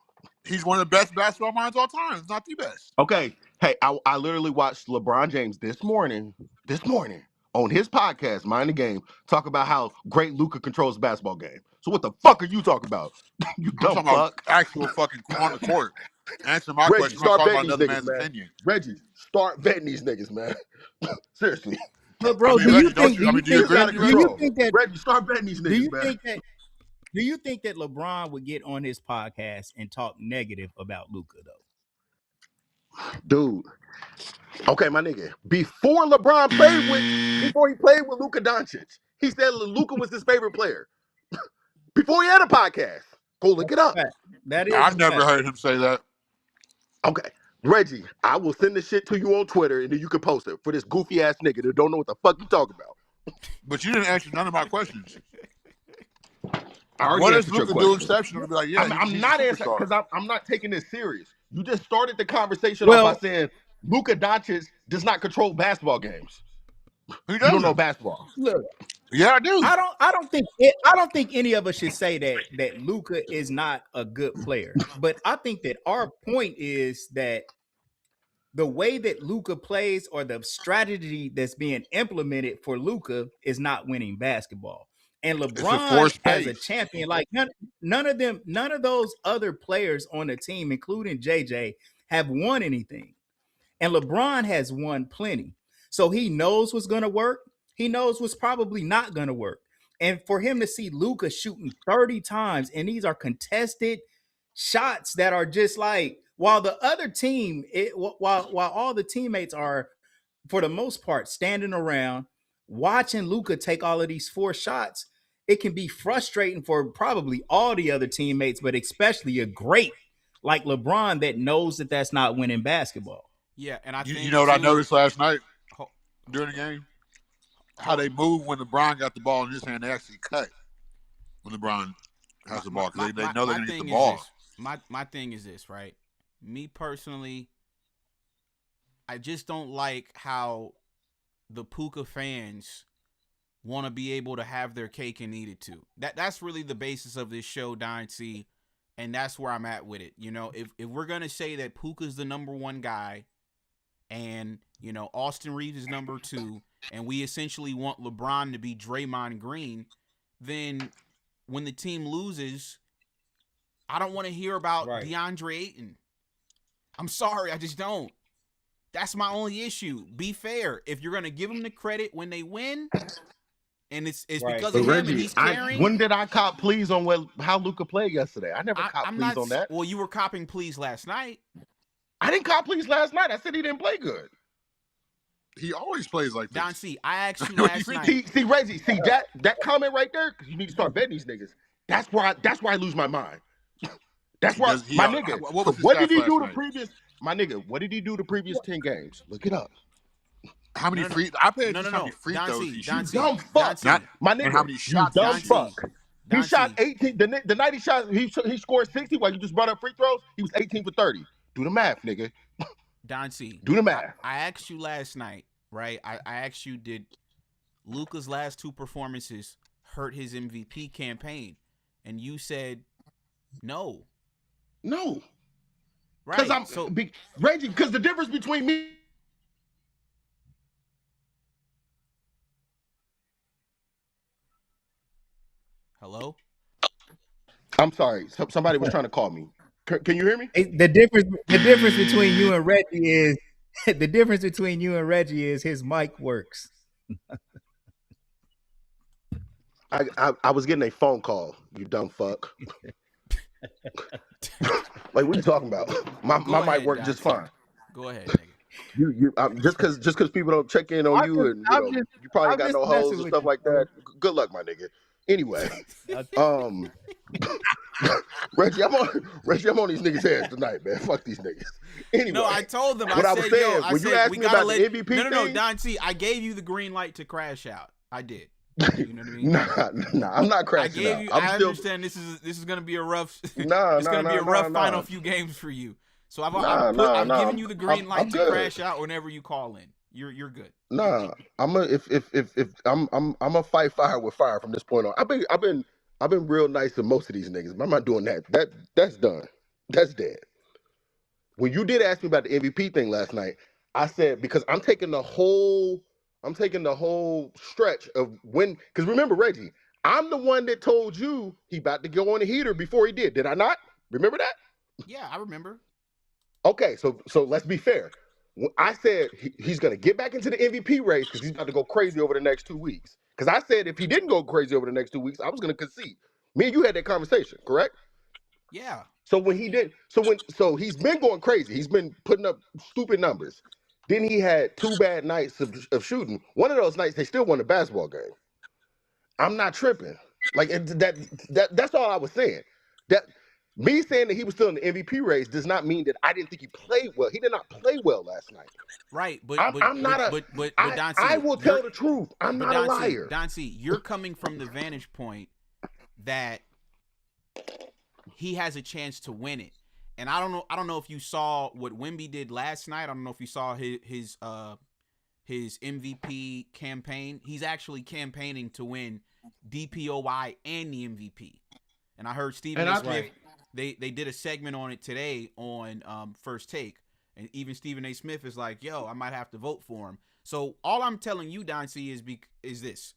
He's one of the best basketball minds of all time. It's not the best. Okay. Hey, I literally watched LeBron James this morning on his podcast, Mind the Game, talk about how great Luka controls the basketball game. So what the fuck are you talking about? You I'm dumb talking about fuck. actual fucking on the court. Answer my Reggie, question. I'm not start talking betting about these another niggas, man's man. opinion. Reggie, start betting these niggas, man. Seriously. But I bro, mean, Reggie, don't you? I mean, do you It's agree out with of me, Reggie? control. Reggie, start betting these do you niggas, man. think that do you think that LeBron would get on his podcast and talk negative about Luka though? Dude. Okay, my nigga. Before he played with Luka Doncic, he said Luka was his favorite player. Before he had a podcast. Go look it up. That is I've a never fact. heard him say that. Okay. Reggie, I will send this shit to you on Twitter and then you can post it for this goofy ass nigga that don't know what the fuck you talking about. But you didn't answer none of my questions. I already What does answered your Luka do question. exceptional to be like, yeah, I'm he's not a answering superstar? because I'm not taking this serious. You just started the conversation off by saying Luka Doncic does not control basketball games. You don't know basketball. Look, yeah, I do. I don't think any of us should say that Luka is not a good player. But I think that our point is that the way that Luka plays or the strategy that's being implemented for Luka is not winning basketball. And It's a LeBron forced as a pace. champion, like none of those other players on the team, including JJ, have won anything. And LeBron has won plenty. So he knows what's going to work. He knows what's probably not going to work. And for him to see Luka shooting 30 times, and these are contested shots that are just like, while the other team, while all the teammates are, for the most part, standing around watching Luka take all of these 4 shots, it can be frustrating for probably all the other teammates, but especially a great like LeBron that knows that that's not winning basketball. Yeah, and I think you know what I noticed last night during the game? How they move when LeBron got the ball in his hand. They actually cut when LeBron has the ball because they know they're going to get the ball. My thing is this, right? Me personally, I just don't like how the Puka fans want to be able to have their cake and eat it too. That's really the basis of this show, Dynasty, and that's where I'm at with it. You know, if we're gonna say that Puka's the number one guy, and you know Austin Reeves is number two, and we essentially want LeBron to be Draymond Green, then when the team loses, I don't want to hear about DeAndre Ayton. I'm sorry, I just don't. That's my only issue. Be fair. If you're gonna give him the credit when they win, and it's because of him, Reggie, and he's carrying. When did I cop please on how Luka played yesterday? I never cop please on that. Well, you were copping please last night. I didn't cop please last night. I said he didn't play good. He always plays like this. Don C, I asked you last night. See, Reggie, that comment right there, because you need to start betting these niggas. That's why I lose my mind. That's why my nigga. What did he do the previous? My nigga, what did he do the previous 10 games? Look it up. How many free? I paid attention how many free throws he shot. Dumb fuck. My nigga, and how many shots? Dumb fuck. He shot 18. The night he shot, he scored 60. While you just brought up free throws, he was 18 for 30. Do the math, nigga. Don C. Do the math. I asked you last night, right? I asked you, did Luka's last two performances hurt his MVP campaign? And you said no. No. Right. Reggie, because the difference between me. Hello? I'm sorry. Somebody was trying to call me. Can you hear me? The difference between you and Reggie is his mic works. I was getting a phone call, you dumb fuck. Like, what are you talking about? My mic worked just fine. Go ahead, nigga. You just because people don't check in on you, and you probably got no hoes and stuff like that. Good luck, my nigga. Anyway, Reggie, I'm on these niggas' heads tonight, man. Fuck these niggas. Anyway, no, I told them. What I was saying, when you asked me about the MVP thing, no, Don C, I gave you the green light to crash out. I did. You know what I mean? Nah, I'm not crashing out. I understand this is gonna be a rough. Final few games for you. So I've given you the green light to crash out whenever you call in. You're good. Nah, I'm a fight fire with fire from this point on. I've been real nice to most of these niggas. I'm not doing that. That's done. That's dead. When you did ask me about the MVP thing last night, I said because I'm taking the whole stretch of when. Because remember, Reggie, I'm the one that told you he about to go on a heater before he did. Did I not? Remember that? Yeah, I remember. Okay, so let's be fair. I said he's going to get back into the MVP race because he's about to go crazy over the next 2 weeks. Because I said if he didn't go crazy over the next 2 weeks, I was going to concede. Me and you had that conversation, correct? Yeah. So when he did, so he's been going crazy. He's been putting up stupid numbers. Then he had 2 bad nights of shooting. One of those nights, they still won the basketball game. I'm not tripping. Like that's all I was saying. That me saying that he was still in the MVP race does not mean that I didn't think he played well. He did not play well last night. Right, but I will tell the truth. I'm not a liar. Don C, you're coming from the vantage point that he has a chance to win it. And I don't know if you saw what Wemby did last night. I don't know if you saw his MVP campaign. He's actually campaigning to win DPOY and the MVP. And I heard Stephen A. Smith, they did a segment on it today on First Take. And even Stephen A. Smith is like, yo, I might have to vote for him. So all I'm telling you, Don C, is this.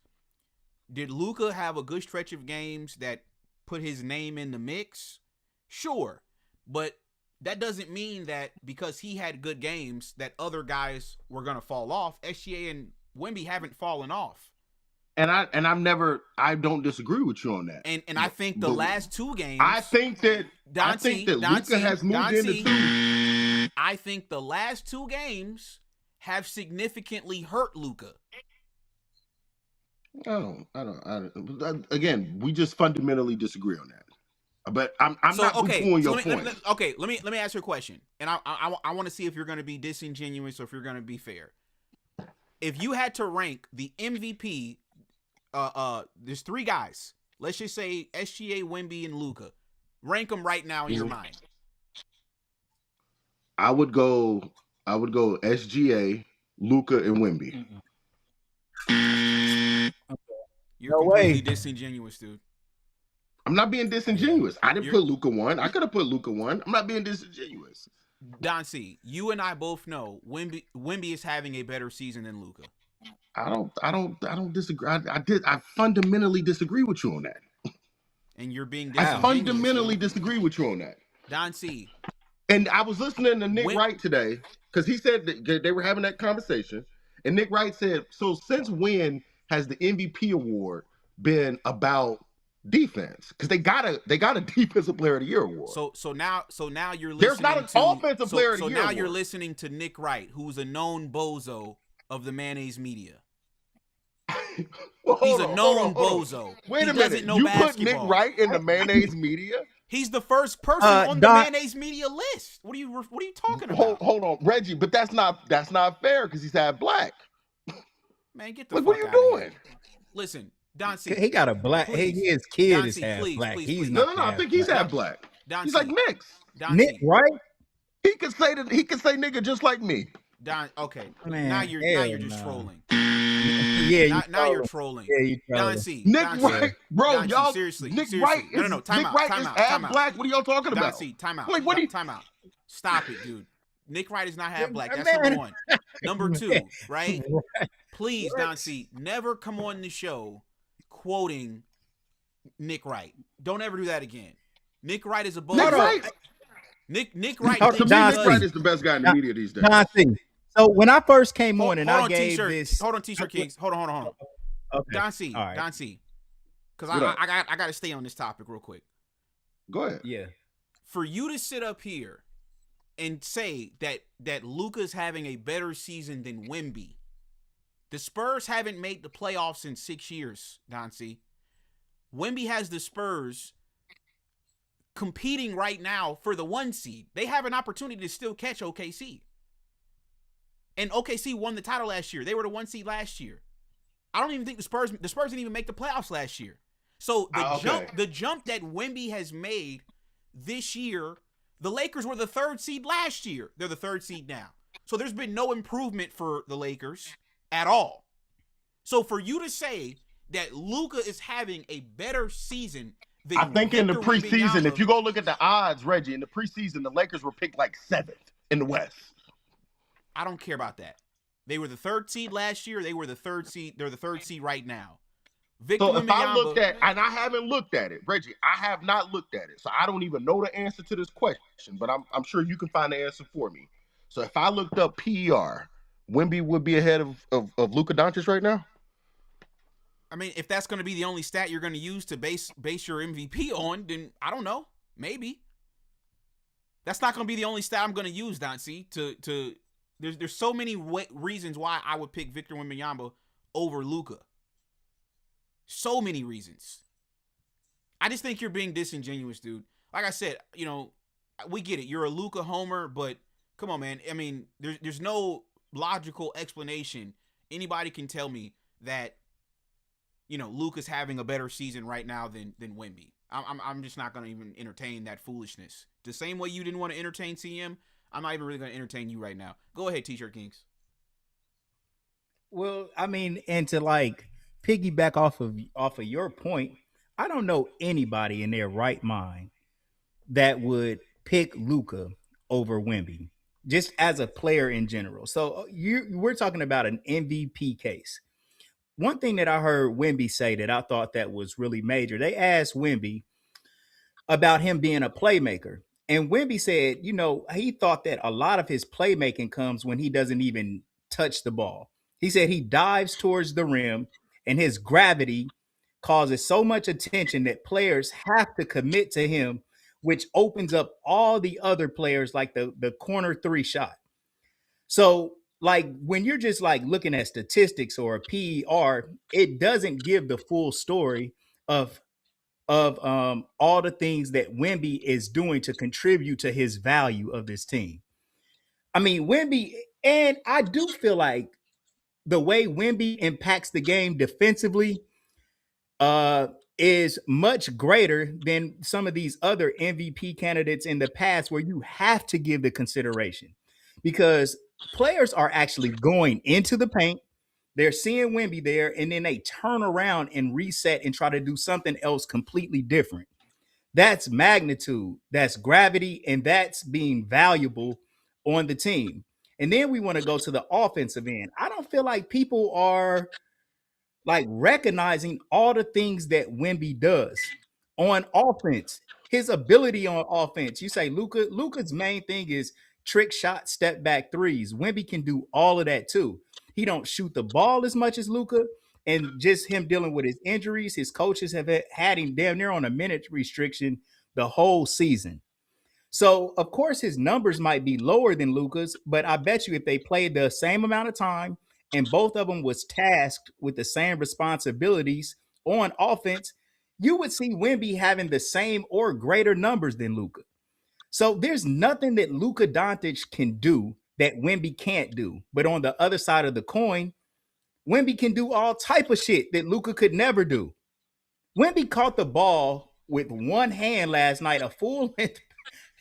Did Luka have a good stretch of games that put his name in the mix? Sure. But that doesn't mean that because he had good games that other guys were going to fall off. SGA and Wemby haven't fallen off. And I don't disagree with you on that. And I think the last 2 games, I think that Luka has moved into 2. I think the last 2 games have significantly hurt Luka. I don't. Again, we just fundamentally disagree on that. But I'm not poo-pooing your point. Let me ask you a question, and I want to see if you're going to be disingenuous or if you're going to be fair. If you had to rank the MVP, there's 3 guys. Let's just say SGA, Wemby, and Luka. Rank them right now in your mind. I would go SGA, Luka, and Wemby. You're No completely way. disingenuous, dude. I'm not being disingenuous. I didn't You're- put Luka 1. I could have put Luka 1. I'm not being disingenuous. Don C, you and I both know Wemby is having a better season than Luka. I don't disagree. I fundamentally disagree with you on that. And you're being I disingenuous. fundamentally disagree with you on that. Don C. And I was listening to Nick Wright today because he said that they were having that conversation, and Nick Wright said, "So since when has the MVP award been about defense? Because they got a defensive player of the year award. So now you're listening. There's not an offensive player of the year. So now award. you're listening to Nick Wright, who's a known bozo of the mayonnaise media. Well, He's a known bozo. Wait a minute. You put Nick Wright in the mayonnaise media? He's the first person on the mayonnaise media list. What are you talking about? Hold on, Reggie. But that's not fair because he's half black. Man, get the like, fuck what are you out doing? Of here. Listen, Don C. He got a black. His kid Don is C, half please, black. please, He's please. not. No. I think he's half black. Don he's C. like mixed. Don Nick C. Wright. He could say nigga just like me. Don. Okay. Man, now you're just trolling. Yeah. Now you're trolling. Yeah, you Don C. Nick Don Wright, C. bro, Don C, y'all. seriously. Nick seriously. Wright is No. Time Nick out. Wright Time is out. half Time out. black. What are y'all talking Don about? C. Time out. Like, what do you? Time out. Stop it, dude. Nick Wright is not half black. That's Man. number one. Number two, right? Please, Don C. Never come on the show quoting Nick Wright. Don't ever do that again. Nick Wright is a bozo. Nick Wright. Nick Wright. To me, Nick Don Wright C. is the best guy in the media these days. Don C. So when I first came on and hold I on, gave T-shirt. this, Hold on, T-shirt Kings. Hold on. Okay. Don C. All right. Don C. Because What I got to stay on this topic real quick. Go ahead. Yeah. For you to sit up here and say that Luka's having a better season than Wemby, the Spurs haven't made the playoffs in 6 years, Don C. Wemby has the Spurs competing right now for the 1 seed. They have an opportunity to still catch OKC. And OKC won the title last year. They were the 1 seed last year. I don't even think the Spurs didn't even make the playoffs last year. So the jump that Wemby has made this year, the Lakers were the 3rd seed last year. They're the 3rd seed now. So there's been no improvement for the Lakers at all. So for you to say that Luka is having a better season than I think in the Victor preseason, Wembanyama, if you go look at the odds, Reggie, in the preseason, the Lakers were picked like 7th in the West. I don't care about that. They were the 3rd seed last year. They were the 3rd seed. They're the 3rd seed right now. Victor So if I Wembanyama, looked at, and I haven't looked at it, Reggie, I have not looked at it. So I don't even know the answer to this question, but I'm sure you can find the answer for me. So if I looked up PER, Wemby would be ahead of Luka Doncic right now? I mean, if that's going to be the only stat you're going to use to base your MVP on, then I don't know. Maybe. That's not going to be the only stat I'm going to use, Don C. There's so many reasons why I would pick Victor Wembanyama over Luka. So many reasons. I just think you're being disingenuous, dude. Like I said, we get it. You're a Luka homer, but come on, man. I mean, there's no logical explanation. Anybody can tell me that, Luka's having a better season right now than Wemby. I'm just not going to even entertain that foolishness. The same way you didn't want to entertain CM, I'm not even really going to entertain you right now. Go ahead, T-shirt Kings. Well, I mean, and to piggyback off of your point, I don't know anybody in their right mind that would pick Luka over Wemby, just as a player in general. So we're talking about an MVP case. One thing that I heard Wemby say that I thought that was really major, they asked Wemby about him being a playmaker. And Wemby said, he thought that a lot of his playmaking comes when he doesn't even touch the ball. He said he dives towards the rim and his gravity causes so much attention that players have to commit to him, which opens up all the other players like the corner 3 shot. So when you're just looking at statistics or a PER, it doesn't give the full story of all the things that Wemby is doing to contribute to his value of this team. I mean, Wemby, and I do feel like the way Wemby impacts the game defensively is much greater than some of these other MVP candidates in the past where you have to give the consideration because players are actually going into the paint. They're seeing Wemby there, and then they turn around and reset and try to do something else completely different. That's magnitude, that's gravity, and that's being valuable on the team. And then we want to go to the offensive end. I don't feel like people are like recognizing all the things that Wemby does on offense. His ability on offense. You say Luka's main thing is trick shot, step back threes. Wemby can do all of that too. He don't shoot the ball as much as Luka, and just him dealing with his injuries. His coaches have had him damn near on a minute restriction the whole season. So of course his numbers might be lower than Luka's, but I bet you if they played the same amount of time and both of them was tasked with the same responsibilities on offense, you would see Wemby having the same or greater numbers than Luka. So there's nothing that Luka Doncic can do that Wemby can't do. But on the other side of the coin, Wemby can do all type of shit that Luka could never do. Wemby caught the ball with one hand last night, a full length.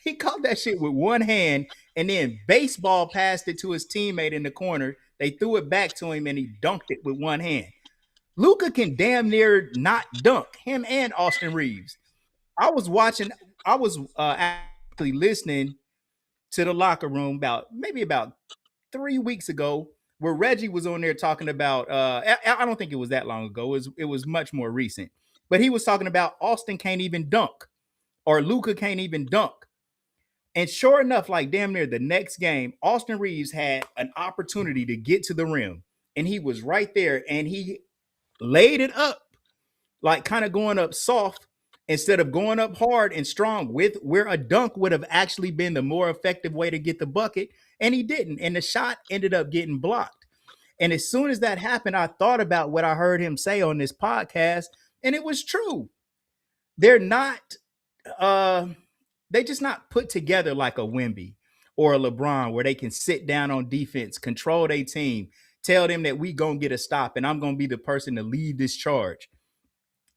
He caught that shit with one hand and then baseball passed it to his teammate in the corner. They threw it back to him and he dunked it with one hand. Luka can damn near not dunk, him and Austin Reeves. I was actually listening to the locker room about 3 weeks ago where Reggie was on there talking about I don't think it was that long ago. It was much more recent. But he was talking about Austin can't even dunk or Luka can't even dunk. And sure enough, like damn near the next game, Austin Reeves had an opportunity to get to the rim. And he was right there and he laid it up, like kind of going up soft instead of going up hard and strong with where a dunk would have actually been the more effective way to get the bucket. And he didn't. And the shot ended up getting blocked. And as soon as that happened, I thought about what I heard him say on this podcast, and it was true. They're not they just not put together like a Wemby or a LeBron where they can sit down on defense, control their team, tell them that we gonna get a stop and I'm gonna be the person to lead this charge.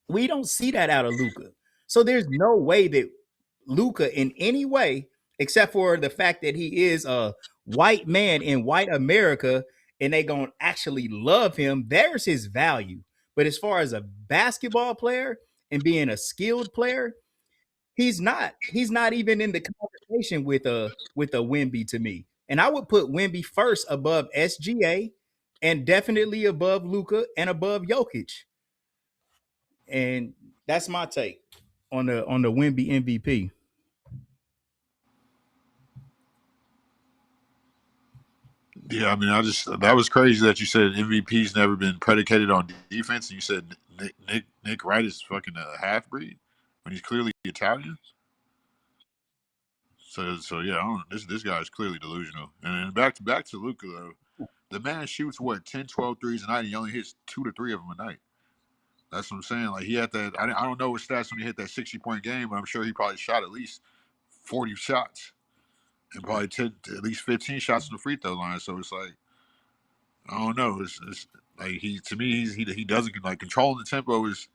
We don't see that out of Luka. So there's no way that Luka in any way, except for the fact that he is a white man in white America and they gonna actually love him, there's his value. But as far as a basketball player and being a skilled player, he's not. He's not even in the conversation with a Wemby to me. And I would put Wemby first above SGA and definitely above Luka and above Jokic. And that's my take on the Wemby MVP. Yeah, I mean, that was crazy that you said MVP's never been predicated on defense, and you said Nick Wright is fucking a half breed when he's clearly Italian. So yeah, this guy is clearly delusional. And back to Luka though, the man shoots what 10, 12 threes a night, and he only hits 2 to 3 of them a night. That's what I'm saying. Like he had that. I don't know what stats when he hit that 60-point game, but I'm sure he probably shot at least 40 shots and probably 10, at least 15 shots on the free throw line. So it's like I don't know. It's like he doesn't like controlling the tempo is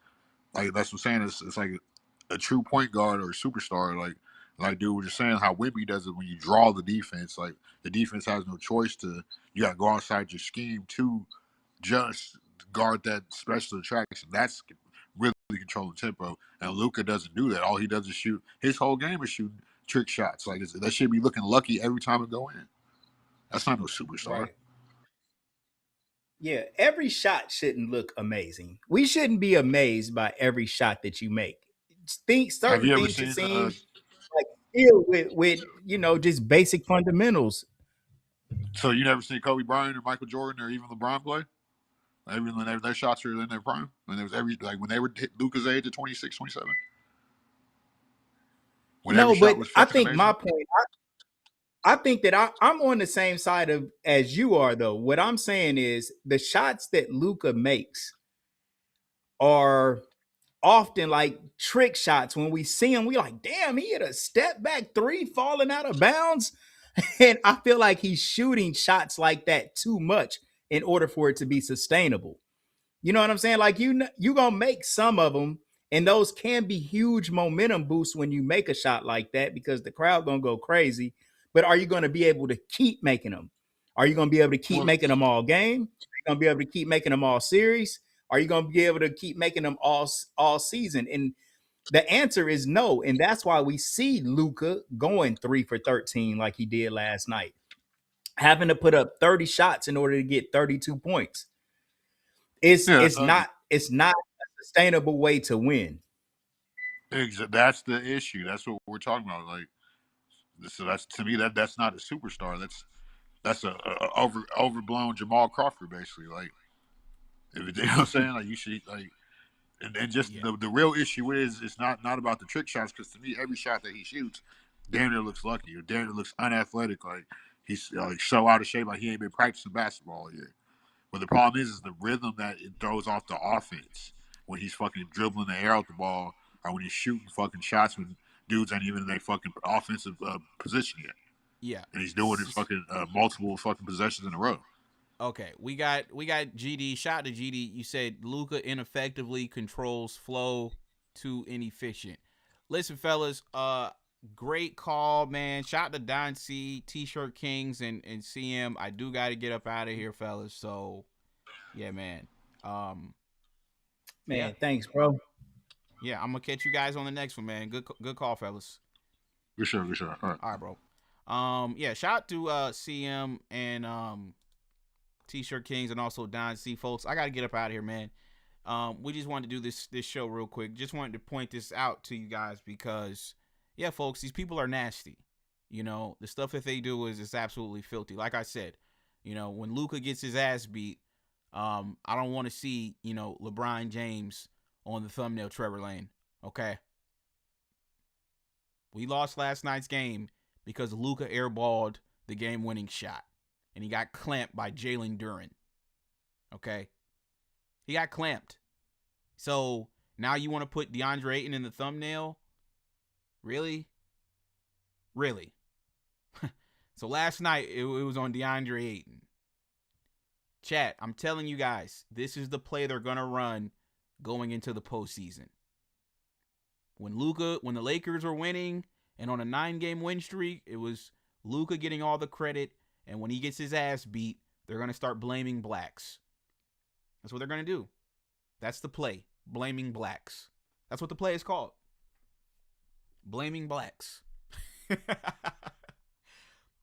like that's what I'm saying. It's like a true point guard or a superstar. Like dude was just saying how Wemby does it when you draw the defense. Like the defense has no choice to you got to go outside your scheme to just guard that special attraction. That's really controlling tempo. And Luka doesn't do that. All he does is shoot. His whole game is shooting trick shots. Like that should be looking lucky every time it go in. That's not no superstar. Right. Yeah, every shot shouldn't look amazing. We shouldn't be amazed by every shot that you make. Have you ever Things should seen? seem like still with just basic fundamentals. So you never seen Kobe Bryant or Michael Jordan or even LeBron play? Even when their shots were in their prime, when there was when they were hit Luka's age at 26, 27. When No, every shot but was I fucking think my amazing. point. I think that I'm on the same side of as you are, though. What I'm saying is the shots that Luka makes are often like trick shots. When we see him, we like, damn, he hit a step back three falling out of bounds. And I feel like he's shooting shots like that too much in order for it to be sustainable. You know what I'm saying? Like you gonna make some of them, and those can be huge momentum boosts when you make a shot like that because the crowd gonna go crazy. But are you gonna be able to keep making them? Are you going to be able to keep making them all game? Are you going to be able to keep making them all series? Are you going to be able to keep making them all season? And the answer is no. And that's why we see Luka going 3 for 13 like he did last night, having to put up 30 shots in order to get 32 points. It's not a sustainable way to win. That's the issue. That's what we're talking about. Like, so that's, to me, that's not a superstar. That's a overblown Jamal Crawford, basically. Like, you know what I'm saying? Like, you should, like, and just the real issue is it's not about the trick shots, because to me, every shot that he shoots, damn near looks lucky, or damn near looks unathletic, like he's like so out of shape, like he ain't been practicing basketball all year. But the problem is the rhythm that it throws off the offense when he's fucking dribbling the air out the ball, or when he's shooting fucking shots when dudes ain't even in their fucking offensive position yet. Yeah, and he's doing his fucking multiple fucking possessions in a row. Okay, we got GD. Shout out to GD. You said Luka ineffectively controls flow, too inefficient. Listen, fellas, great call, man. Shout out to Don C, T-shirt Kings, and CM. I do got to get up out of here, fellas. So, yeah, man. Thanks, bro. Yeah, I'm gonna catch you guys on the next one, man. Good call, fellas. For sure. All right, bro. Yeah, shout out to CM and T-shirt Kings and also Don C, folks. I gotta get up out of here, man. We just wanted to do this show real quick. Just wanted to point this out to you guys because, yeah, folks, these people are nasty. You know, the stuff that they do is absolutely filthy. Like I said, you know, when Luka gets his ass beat, I don't want to see, you know, LeBron James on the thumbnail Trevor Lane. Okay. We lost last night's game because Luka airballed the game-winning shot. And he got clamped by Jalen Duren. Okay? He got clamped. So, now you want to put DeAndre Ayton in the thumbnail? Really? Really? So, last night, it was on DeAndre Ayton. Chat, I'm telling you guys, this is the play they're going to run going into the postseason. When the Lakers were winning and on a 9-game win streak, it was Luka getting all the credit. And when he gets his ass beat, they're going to start blaming blacks. That's what they're going to do. That's the play. Blaming blacks. That's what the play is called. Blaming blacks.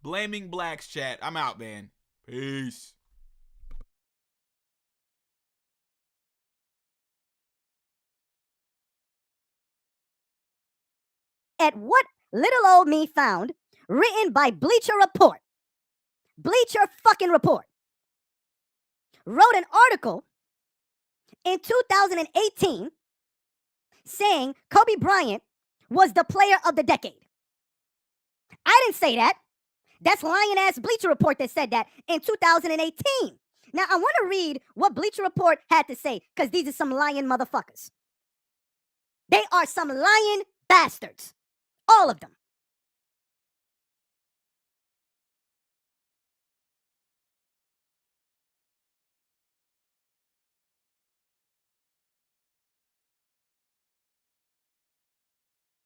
Blaming blacks, chat. I'm out, man. Peace. At what little old me found, written by Bleacher Report. Bleacher fucking Report wrote an article in 2018 saying Kobe Bryant was the player of the decade. I didn't say that. That's lying-ass Bleacher Report that said that in 2018. Now, I want to read what Bleacher Report had to say, because these are some lying motherfuckers. They are some lying bastards. All of them.